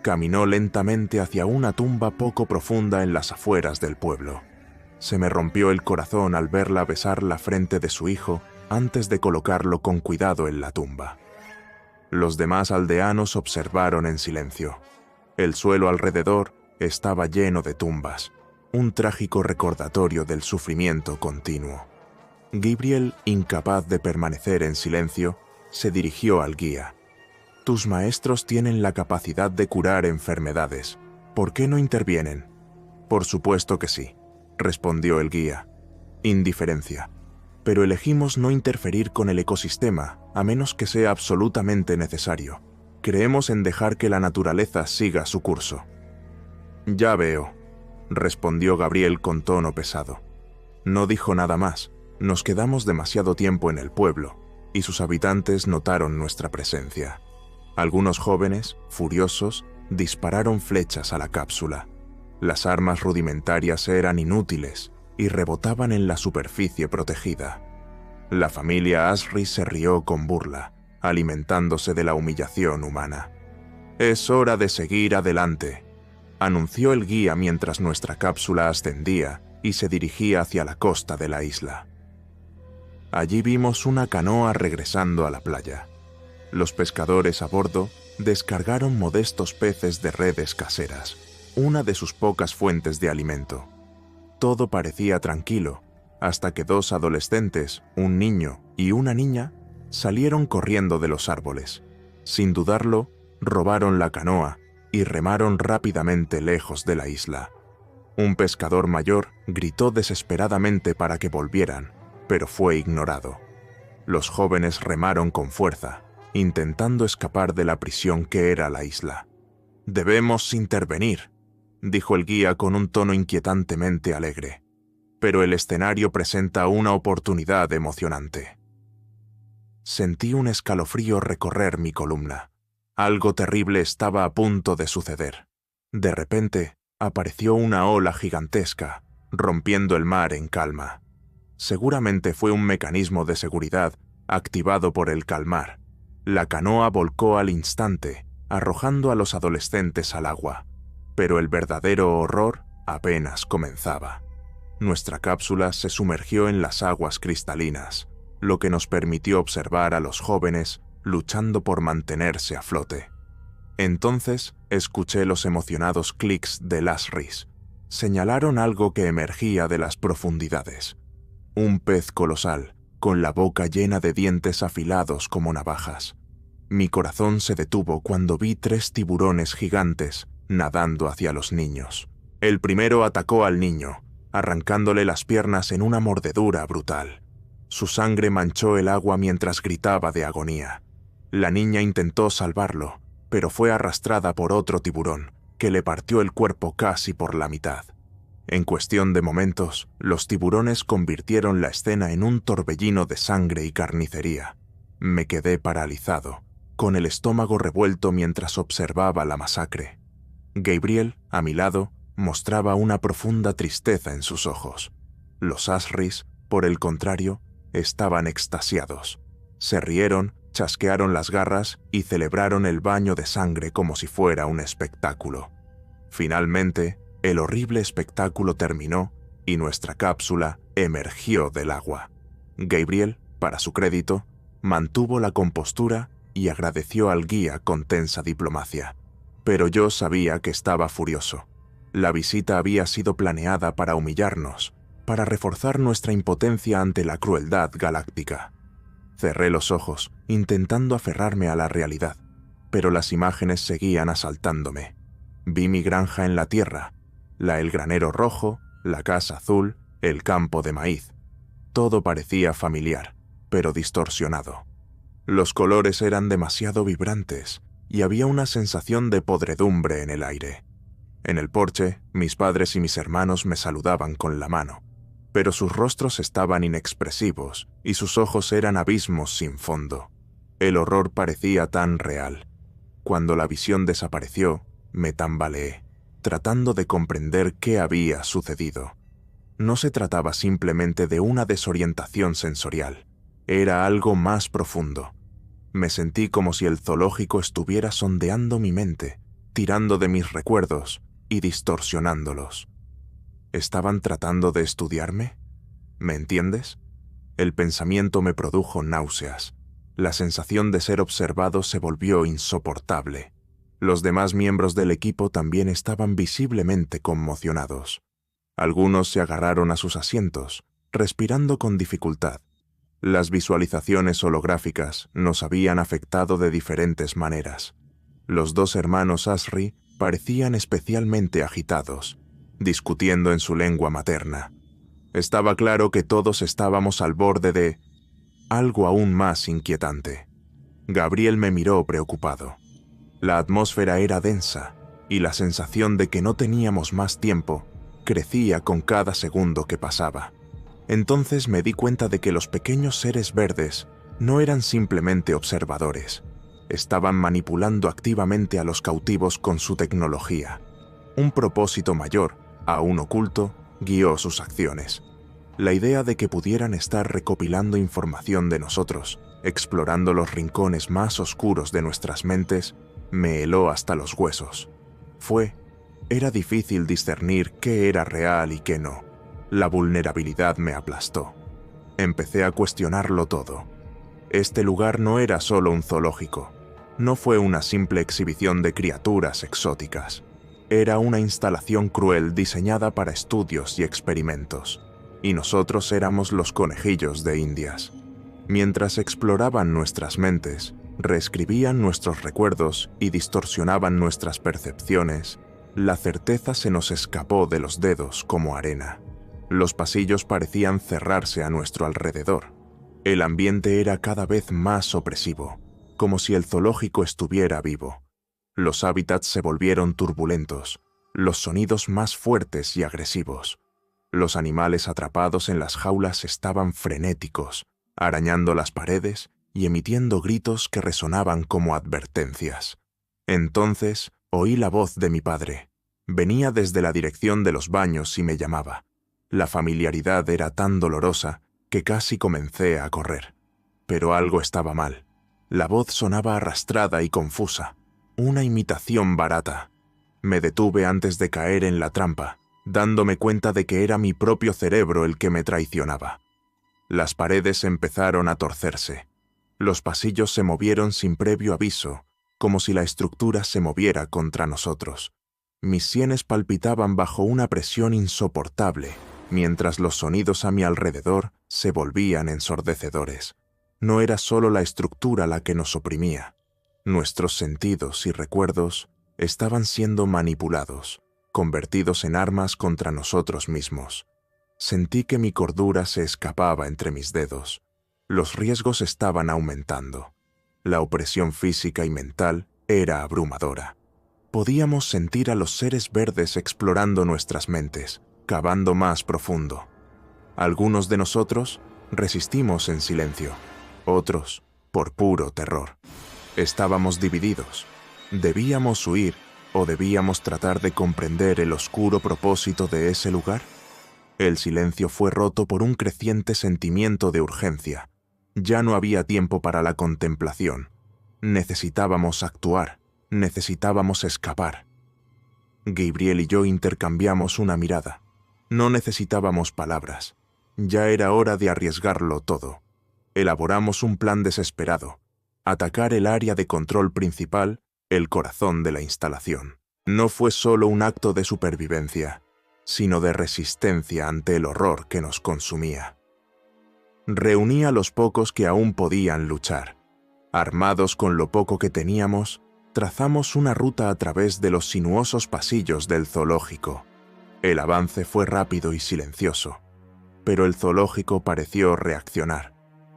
Caminó lentamente hacia una tumba poco profunda en las afueras del pueblo. Se me rompió el corazón al verla besar la frente de su hijo antes de colocarlo con cuidado en la tumba. Los demás aldeanos observaron en silencio. El suelo alrededor estaba lleno de tumbas, un trágico recordatorio del sufrimiento continuo. Gabriel, incapaz de permanecer en silencio, se dirigió al guía. «Tus maestros tienen la capacidad de curar enfermedades. ¿Por qué no intervienen?» «Por supuesto que sí», respondió el guía. «Indiferencia. Pero elegimos no interferir con el ecosistema, a menos que sea absolutamente necesario. Creemos en dejar que la naturaleza siga su curso». «Ya veo», respondió Gabriel con tono pesado. No dijo nada más. Nos quedamos demasiado tiempo en el pueblo, y sus habitantes notaron nuestra presencia. Algunos jóvenes, furiosos, dispararon flechas a la cápsula. Las armas rudimentarias eran inútiles y rebotaban en la superficie protegida. La familia Asri se rió con burla, alimentándose de la humillación humana. «Es hora de seguir adelante», anunció el guía mientras nuestra cápsula ascendía y se dirigía hacia la costa de la isla. Allí vimos una canoa regresando a la playa. Los pescadores a bordo descargaron modestos peces de redes caseras, una de sus pocas fuentes de alimento. Todo parecía tranquilo, hasta que 2 adolescentes, un niño y una niña, salieron corriendo de los árboles. Sin dudarlo, robaron la canoa y remaron rápidamente lejos de la isla. Un pescador mayor gritó desesperadamente para que volvieran, pero fue ignorado. Los jóvenes remaron con fuerza, intentando escapar de la prisión que era la isla. «Debemos intervenir», dijo el guía con un tono inquietantemente alegre. «Pero el escenario presenta una oportunidad emocionante». Sentí un escalofrío recorrer mi columna. Algo terrible estaba a punto de suceder. De repente, apareció una ola gigantesca, rompiendo el mar en calma. Seguramente fue un mecanismo de seguridad activado por el calmar. La canoa volcó al instante, arrojando a los adolescentes al agua. Pero el verdadero horror apenas comenzaba. Nuestra cápsula se sumergió en las aguas cristalinas, lo que nos permitió observar a los jóvenes luchando por mantenerse a flote. Entonces escuché los emocionados clics de Asris. Señalaron algo que emergía de las profundidades. Un pez colosal, con la boca llena de dientes afilados como navajas. Mi corazón se detuvo cuando vi 3 tiburones gigantes nadando hacia los niños. El primero atacó al niño, arrancándole las piernas en una mordedura brutal. Su sangre manchó el agua mientras gritaba de agonía. La niña intentó salvarlo, pero fue arrastrada por otro tiburón, que le partió el cuerpo casi por la mitad. En cuestión de momentos, los tiburones convirtieron la escena en un torbellino de sangre y carnicería. Me quedé paralizado, con el estómago revuelto mientras observaba la masacre. Gabriel, a mi lado, mostraba una profunda tristeza en sus ojos. Los Asris, por el contrario, estaban extasiados. Se rieron, chasquearon las garras y celebraron el baño de sangre como si fuera un espectáculo. Finalmente, el horrible espectáculo terminó y nuestra cápsula emergió del agua. Gabriel, para su crédito, mantuvo la compostura y agradeció al guía con tensa diplomacia. Pero yo sabía que estaba furioso. La visita había sido planeada para humillarnos, para reforzar nuestra impotencia ante la crueldad galáctica. Cerré los ojos, intentando aferrarme a la realidad, pero las imágenes seguían asaltándome. Vi mi granja en la tierra, el granero rojo, la casa azul, el campo de maíz. Todo parecía familiar, pero distorsionado. Los colores eran demasiado vibrantes y había una sensación de podredumbre en el aire. En el porche, mis padres y mis hermanos me saludaban con la mano, pero sus rostros estaban inexpresivos y sus ojos eran abismos sin fondo. El horror parecía tan real. Cuando la visión desapareció, me tambaleé, tratando de comprender qué había sucedido. No se trataba simplemente de una desorientación sensorial, era algo más profundo. Me sentí como si el zoológico estuviera sondeando mi mente, tirando de mis recuerdos y distorsionándolos. ¿Estaban tratando de estudiarme? ¿Me entiendes? El pensamiento me produjo náuseas. La sensación de ser observado se volvió insoportable. Los demás miembros del equipo también estaban visiblemente conmocionados. Algunos se agarraron a sus asientos, respirando con dificultad. Las visualizaciones holográficas nos habían afectado de diferentes maneras. Los 2 hermanos Asri parecían especialmente agitados, discutiendo en su lengua materna. Estaba claro que todos estábamos al borde de algo aún más inquietante. Gabriel me miró preocupado. La atmósfera era densa y la sensación de que no teníamos más tiempo crecía con cada segundo que pasaba. Entonces me di cuenta de que los pequeños seres verdes no eran simplemente observadores. Estaban manipulando activamente a los cautivos con su tecnología. Un propósito mayor, aún oculto, guió sus acciones. La idea de que pudieran estar recopilando información de nosotros, explorando los rincones más oscuros de nuestras mentes, me heló hasta los huesos. Fue Era difícil discernir qué era real y qué no. La vulnerabilidad me aplastó. Empecé a cuestionarlo todo. Este lugar no era solo un zoológico. No fue una simple exhibición de criaturas exóticas. Era una instalación cruel diseñada para estudios y experimentos. Y nosotros éramos los conejillos de Indias. Mientras exploraban nuestras mentes, reescribían nuestros recuerdos y distorsionaban nuestras percepciones, la certeza se nos escapó de los dedos como arena. Los pasillos parecían cerrarse a nuestro alrededor. El ambiente era cada vez más opresivo, como si el zoológico estuviera vivo. Los hábitats se volvieron turbulentos, los sonidos más fuertes y agresivos. Los animales atrapados en las jaulas estaban frenéticos, arañando las paredes y emitiendo gritos que resonaban como advertencias. Entonces oí la voz de mi padre. Venía desde la dirección de los baños y me llamaba. La familiaridad era tan dolorosa que casi comencé a correr. Pero algo estaba mal. La voz sonaba arrastrada y confusa, una imitación barata. Me detuve antes de caer en la trampa, dándome cuenta de que era mi propio cerebro el que me traicionaba. Las paredes empezaron a torcerse. Los pasillos se movieron sin previo aviso, como si la estructura se moviera contra nosotros. Mis sienes palpitaban bajo una presión insoportable, mientras los sonidos a mi alrededor se volvían ensordecedores. No era solo la estructura la que nos oprimía. Nuestros sentidos y recuerdos estaban siendo manipulados, convertidos en armas contra nosotros mismos. Sentí que mi cordura se escapaba entre mis dedos. Los riesgos estaban aumentando. La opresión física y mental era abrumadora. Podíamos sentir a los seres verdes explorando nuestras mentes, cavando más profundo. Algunos de nosotros resistimos en silencio, otros por puro terror. Estábamos divididos. ¿Debíamos huir o debíamos tratar de comprender el oscuro propósito de ese lugar? El silencio fue roto por un creciente sentimiento de urgencia. Ya no había tiempo para la contemplación. Necesitábamos actuar, necesitábamos escapar. Gabriel y yo intercambiamos una mirada. No necesitábamos palabras. Ya era hora de arriesgarlo todo. Elaboramos un plan desesperado. Atacar el área de control principal, el corazón de la instalación. No fue solo un acto de supervivencia, sino de resistencia ante el horror que nos consumía. Reuní a los pocos que aún podían luchar. Armados con lo poco que teníamos, trazamos una ruta a través de los sinuosos pasillos del zoológico. El avance fue rápido y silencioso, pero el zoológico pareció reaccionar.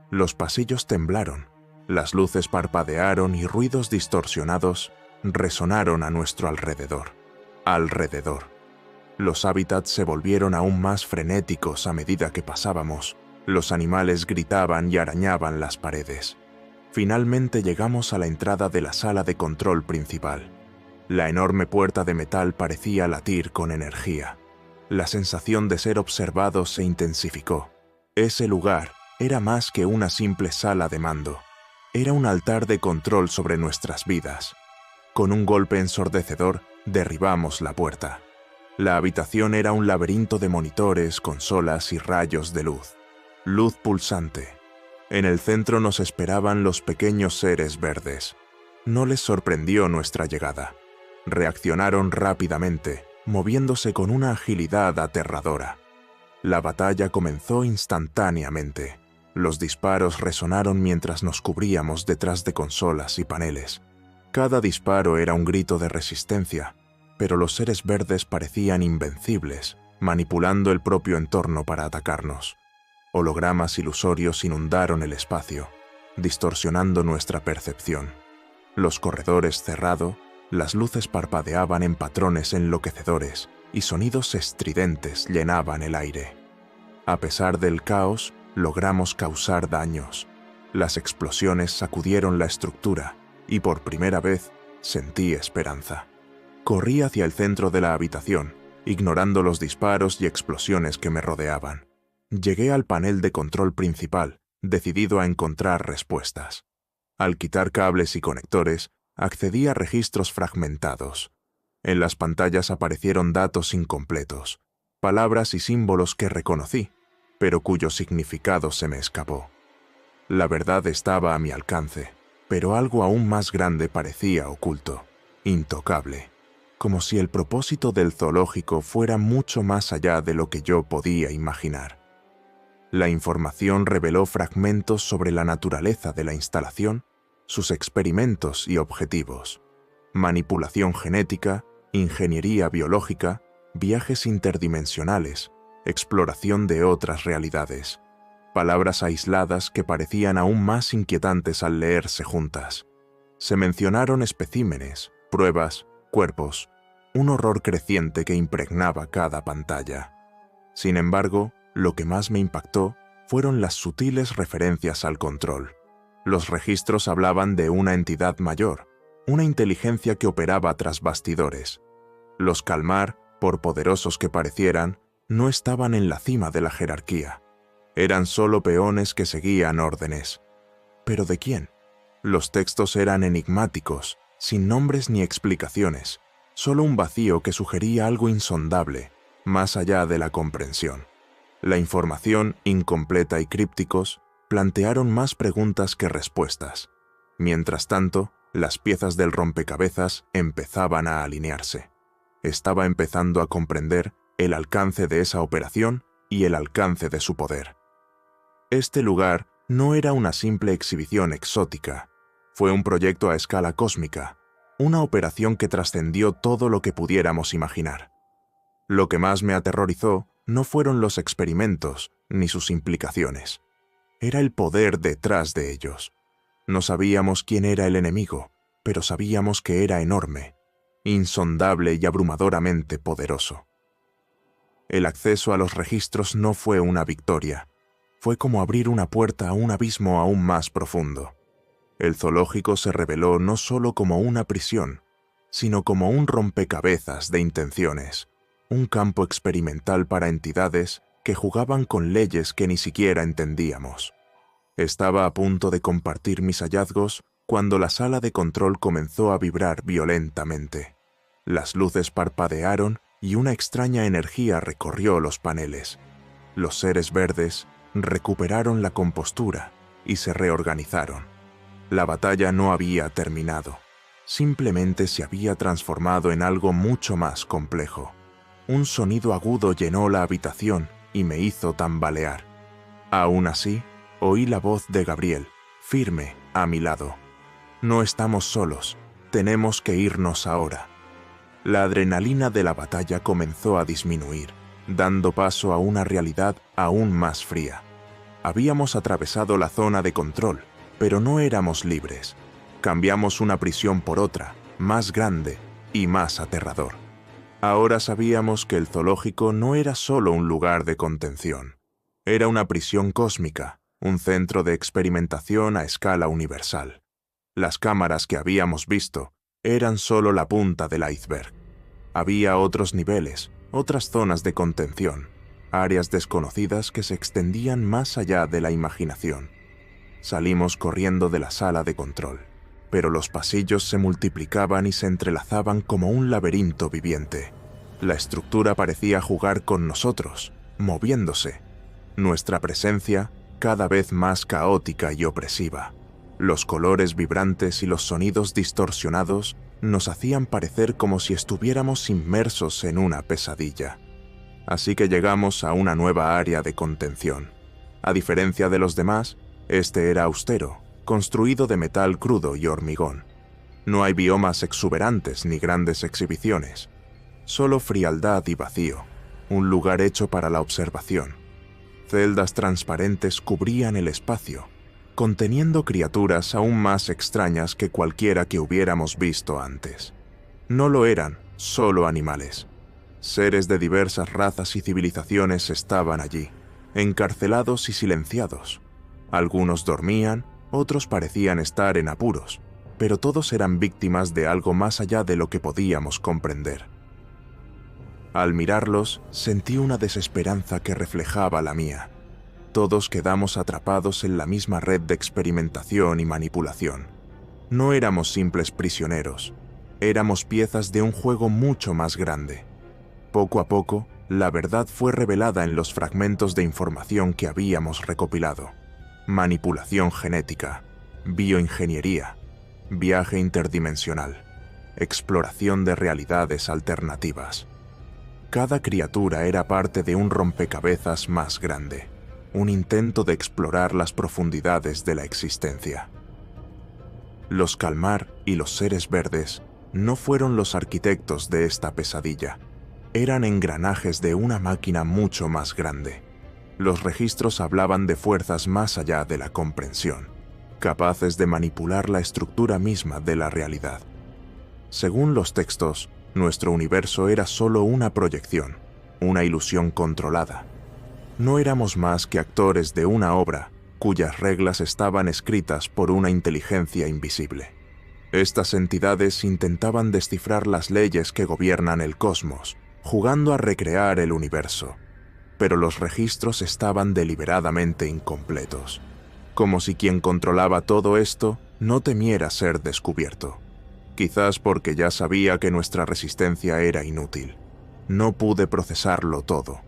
Los pasillos temblaron, las luces parpadearon y ruidos distorsionados resonaron a nuestro alrededor. Los hábitats se volvieron aún más frenéticos a medida que pasábamos. Los animales gritaban y arañaban las paredes. Finalmente llegamos a la entrada de la sala de control principal. La enorme puerta de metal parecía latir con energía. La sensación de ser observado se intensificó. Ese lugar era más que una simple sala de mando. Era un altar de control sobre nuestras vidas. Con un golpe ensordecedor, derribamos la puerta. La habitación era un laberinto de monitores, consolas y rayos de luz. Luz pulsante. En el centro nos esperaban los pequeños seres verdes. No les sorprendió nuestra llegada. Reaccionaron rápidamente, moviéndose con una agilidad aterradora. La batalla comenzó instantáneamente. Los disparos resonaron mientras nos cubríamos detrás de consolas y paneles. Cada disparo era un grito de resistencia, pero los seres verdes parecían invencibles, manipulando el propio entorno para atacarnos. Hologramas ilusorios inundaron el espacio, distorsionando nuestra percepción. Los corredores cerrados, las luces parpadeaban en patrones enloquecedores y sonidos estridentes llenaban el aire. A pesar del caos, logramos causar daños. Las explosiones sacudieron la estructura y por primera vez sentí esperanza. Corrí hacia el centro de la habitación, ignorando los disparos y explosiones que me rodeaban. Llegué al panel de control principal, decidido a encontrar respuestas. Al quitar cables y conectores, accedí a registros fragmentados. En las pantallas aparecieron datos incompletos, palabras y símbolos que reconocí, pero cuyo significado se me escapó. La verdad estaba a mi alcance, pero algo aún más grande parecía oculto, intocable, como si el propósito del zoológico fuera mucho más allá de lo que yo podía imaginar. La información reveló fragmentos sobre la naturaleza de la instalación, sus experimentos y objetivos, manipulación genética, ingeniería biológica, viajes interdimensionales, exploración de otras realidades, palabras aisladas que parecían aún más inquietantes al leerse juntas. Se mencionaron especímenes, pruebas, cuerpos, un horror creciente que impregnaba cada pantalla. Sin embargo, lo que más me impactó fueron las sutiles referencias al control. Los registros hablaban de una entidad mayor, una inteligencia que operaba tras bastidores. Los Kalmar, por poderosos que parecieran, no estaban en la cima de la jerarquía. Eran solo peones que seguían órdenes. ¿Pero de quién? Los textos eran enigmáticos, sin nombres ni explicaciones, solo un vacío que sugería algo insondable, más allá de la comprensión. La información, incompleta y crípticos, plantearon más preguntas que respuestas. Mientras tanto, las piezas del rompecabezas empezaban a alinearse. Estaba empezando a comprender el alcance de esa operación y el alcance de su poder. Este lugar no era una simple exhibición exótica, fue un proyecto a escala cósmica, una operación que trascendió todo lo que pudiéramos imaginar. Lo que más me aterrorizó no fueron los experimentos ni sus implicaciones. Era el poder detrás de ellos. No sabíamos quién era el enemigo, pero sabíamos que era enorme, insondable y abrumadoramente poderoso. El acceso a los registros no fue una victoria. Fue como abrir una puerta a un abismo aún más profundo. El zoológico se reveló no solo como una prisión, sino como un rompecabezas de intenciones, un campo experimental para entidades que jugaban con leyes que ni siquiera entendíamos. Estaba a punto de compartir mis hallazgos cuando la sala de control comenzó a vibrar violentamente. Las luces parpadearon y una extraña energía recorrió los paneles. Los seres verdes recuperaron la compostura y se reorganizaron. La batalla no había terminado, simplemente se había transformado en algo mucho más complejo. Un sonido agudo llenó la habitación y me hizo tambalear. Aún así, oí la voz de Gabriel, firme, a mi lado. No estamos solos, tenemos que irnos ahora. La adrenalina de la batalla comenzó a disminuir, dando paso a una realidad aún más fría. Habíamos atravesado la zona de control, pero no éramos libres. Cambiamos una prisión por otra, más grande y más aterrador. Ahora sabíamos que el zoológico no era solo un lugar de contención. Era una prisión cósmica, un centro de experimentación a escala universal. Las cámaras que habíamos visto eran solo la punta del iceberg. Había otros niveles, otras zonas de contención, áreas desconocidas que se extendían más allá de la imaginación. Salimos corriendo de la sala de control, pero los pasillos se multiplicaban y se entrelazaban como un laberinto viviente. La estructura parecía jugar con nosotros, moviéndose. Nuestra presencia cada vez más caótica y opresiva. Los colores vibrantes y los sonidos distorsionados nos hacían parecer como si estuviéramos inmersos en una pesadilla. Así que llegamos a una nueva área de contención. A diferencia de los demás, este era austero, construido de metal crudo y hormigón. No hay biomas exuberantes ni grandes exhibiciones. Solo frialdad y vacío, un lugar hecho para la observación. Celdas transparentes cubrían el espacio, conteniendo criaturas aún más extrañas que cualquiera que hubiéramos visto antes. No lo eran, solo animales. Seres de diversas razas y civilizaciones estaban allí, encarcelados y silenciados. Algunos dormían, otros parecían estar en apuros, pero todos eran víctimas de algo más allá de lo que podíamos comprender. Al mirarlos, sentí una desesperanza que reflejaba la mía. Todos quedamos atrapados en la misma red de experimentación y manipulación. No éramos simples prisioneros, Éramos piezas de un juego mucho más grande. Poco a poco, la verdad fue revelada en los fragmentos de información que habíamos recopilado. Manipulación genética, bioingeniería, viaje interdimensional, exploración de realidades alternativas. Cada criatura era parte de un rompecabezas más grande, un intento de explorar las profundidades de la existencia. Los Kalmar y los seres verdes no fueron los arquitectos de esta pesadilla. Eran engranajes de una máquina mucho más grande. Los registros hablaban de fuerzas más allá de la comprensión, capaces de manipular la estructura misma de la realidad. Según los textos, nuestro universo era solo una proyección, una ilusión controlada. No éramos más que actores de una obra cuyas reglas estaban escritas por una inteligencia invisible. Estas entidades intentaban descifrar las leyes que gobiernan el cosmos, jugando a recrear el universo, pero los registros estaban deliberadamente incompletos, como si quien controlaba todo esto no temiera ser descubierto. Quizás porque ya sabía que nuestra resistencia era inútil. No pude procesarlo todo.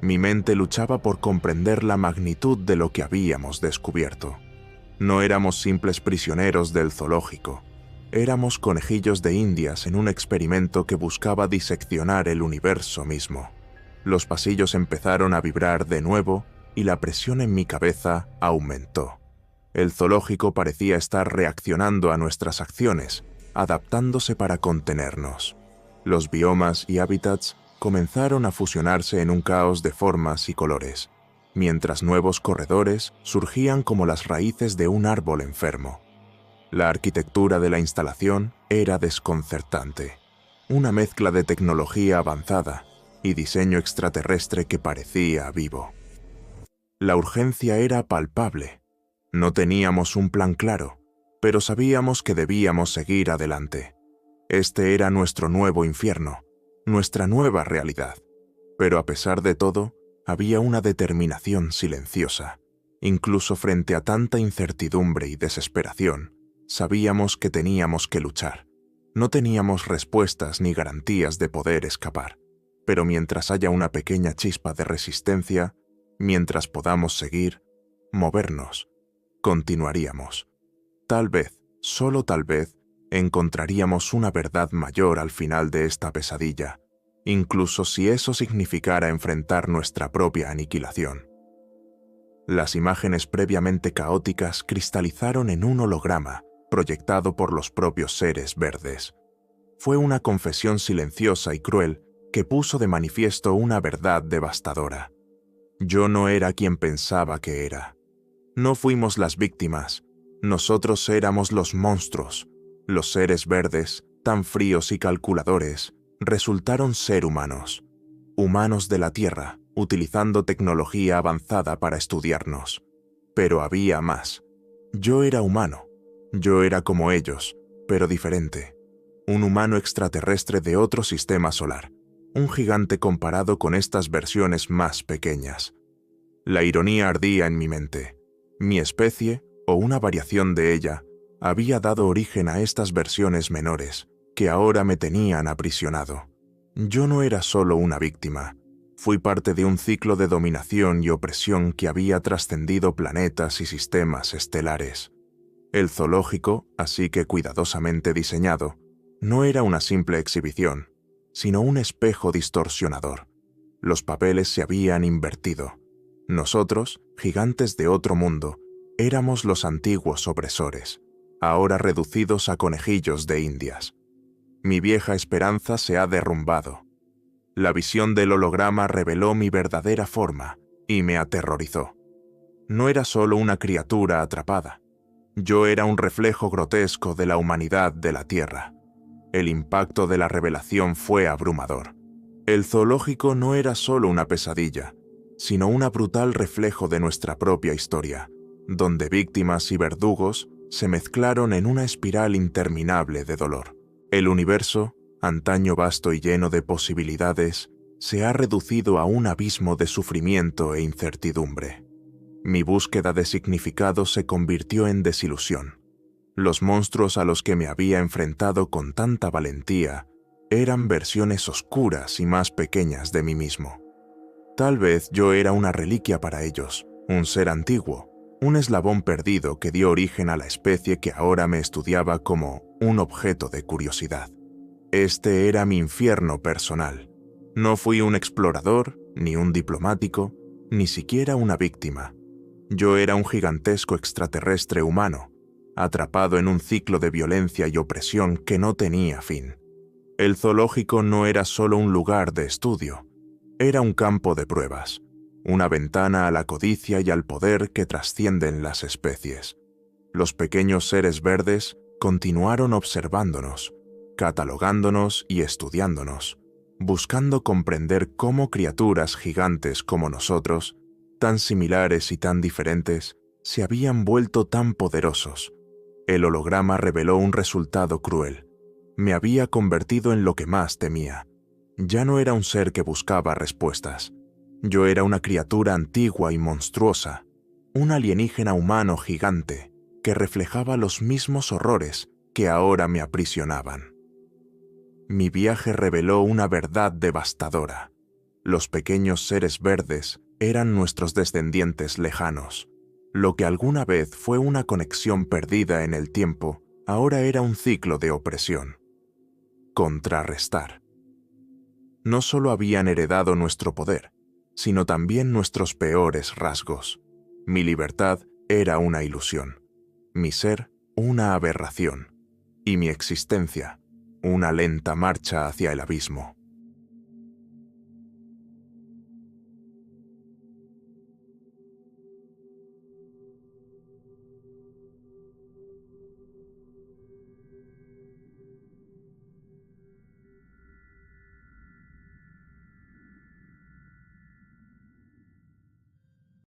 Mi mente luchaba por comprender la magnitud de lo que habíamos descubierto. No éramos simples prisioneros del zoológico. Éramos conejillos de indias en un experimento que buscaba diseccionar el universo mismo. Los pasillos empezaron a vibrar de nuevo y la presión en mi cabeza aumentó. El zoológico parecía estar reaccionando a nuestras acciones, adaptándose para contenernos. Los biomas y hábitats comenzaron a fusionarse en un caos de formas y colores, mientras nuevos corredores surgían como las raíces de un árbol enfermo. La arquitectura de la instalación era desconcertante, una mezcla de tecnología avanzada y diseño extraterrestre que parecía vivo. La urgencia era palpable. No teníamos un plan claro, pero sabíamos que debíamos seguir adelante. Este era nuestro nuevo infierno, nuestra nueva realidad. Pero a pesar de todo, había una determinación silenciosa. Incluso frente a tanta incertidumbre y desesperación, sabíamos que teníamos que luchar. No teníamos respuestas ni garantías de poder escapar, pero mientras haya una pequeña chispa de resistencia, mientras podamos seguir, movernos, continuaríamos. Tal vez, solo tal vez, encontraríamos una verdad mayor al final de esta pesadilla, incluso si eso significara enfrentar nuestra propia aniquilación. Las imágenes previamente caóticas cristalizaron en un holograma proyectado por los propios seres verdes. Fue una confesión silenciosa y cruel que puso de manifiesto una verdad devastadora. Yo no era quien pensaba que era. No fuimos las víctimas. Nosotros éramos los monstruos. Los seres verdes, tan fríos y calculadores, resultaron ser humanos. Humanos de la Tierra, utilizando tecnología avanzada para estudiarnos. Pero había más. Yo era humano. Yo era como ellos, pero diferente. Un humano extraterrestre de otro sistema solar. Un gigante comparado con estas versiones más pequeñas. La ironía ardía en mi mente. Mi especie, o una variación de ella, había dado origen a estas versiones menores, que ahora me tenían aprisionado. Yo no era solo una víctima. Fui parte de un ciclo de dominación y opresión que había trascendido planetas y sistemas estelares. El zoológico, así que cuidadosamente diseñado, no era una simple exhibición, sino un espejo distorsionador. Los papeles se habían invertido. Nosotros, gigantes de otro mundo, éramos los antiguos opresores, ahora reducidos a conejillos de indias. Mi vieja esperanza se ha derrumbado. La visión del holograma reveló mi verdadera forma y me aterrorizó. No era solo una criatura atrapada. Yo era un reflejo grotesco de la humanidad de la Tierra. El impacto de la revelación fue abrumador. El zoológico no era solo una pesadilla, sino un brutal reflejo de nuestra propia historia, donde víctimas y verdugos se mezclaron en una espiral interminable de dolor. El universo, antaño vasto y lleno de posibilidades, se ha reducido a un abismo de sufrimiento e incertidumbre. Mi búsqueda de significado se convirtió en desilusión. Los monstruos a los que me había enfrentado con tanta valentía eran versiones oscuras y más pequeñas de mí mismo. Tal vez yo era una reliquia para ellos, un ser antiguo, un eslabón perdido que dio origen a la especie que ahora me estudiaba como un objeto de curiosidad. Este era mi infierno personal. No fui un explorador, ni un diplomático, ni siquiera una víctima. Yo era un gigantesco extraterrestre humano, atrapado en un ciclo de violencia y opresión que no tenía fin. El zoológico no era solo un lugar de estudio, era un campo de pruebas, una ventana a la codicia y al poder que trascienden las especies. Los pequeños seres verdes continuaron observándonos, catalogándonos y estudiándonos, buscando comprender cómo criaturas gigantes como nosotros, tan similares y tan diferentes, se habían vuelto tan poderosos. El holograma reveló un resultado cruel. Me había convertido en lo que más temía. Ya no era un ser que buscaba respuestas. Yo era una criatura antigua y monstruosa, un alienígena humano gigante que reflejaba los mismos horrores que ahora me aprisionaban. Mi viaje reveló una verdad devastadora. Los pequeños seres verdes eran nuestros descendientes lejanos. Lo que alguna vez fue una conexión perdida en el tiempo, ahora era un ciclo de opresión. Contrarrestar. No solo habían heredado nuestro poder, sino también nuestros peores rasgos. Mi libertad era una ilusión, mi ser una aberración, y mi existencia una lenta marcha hacia el abismo.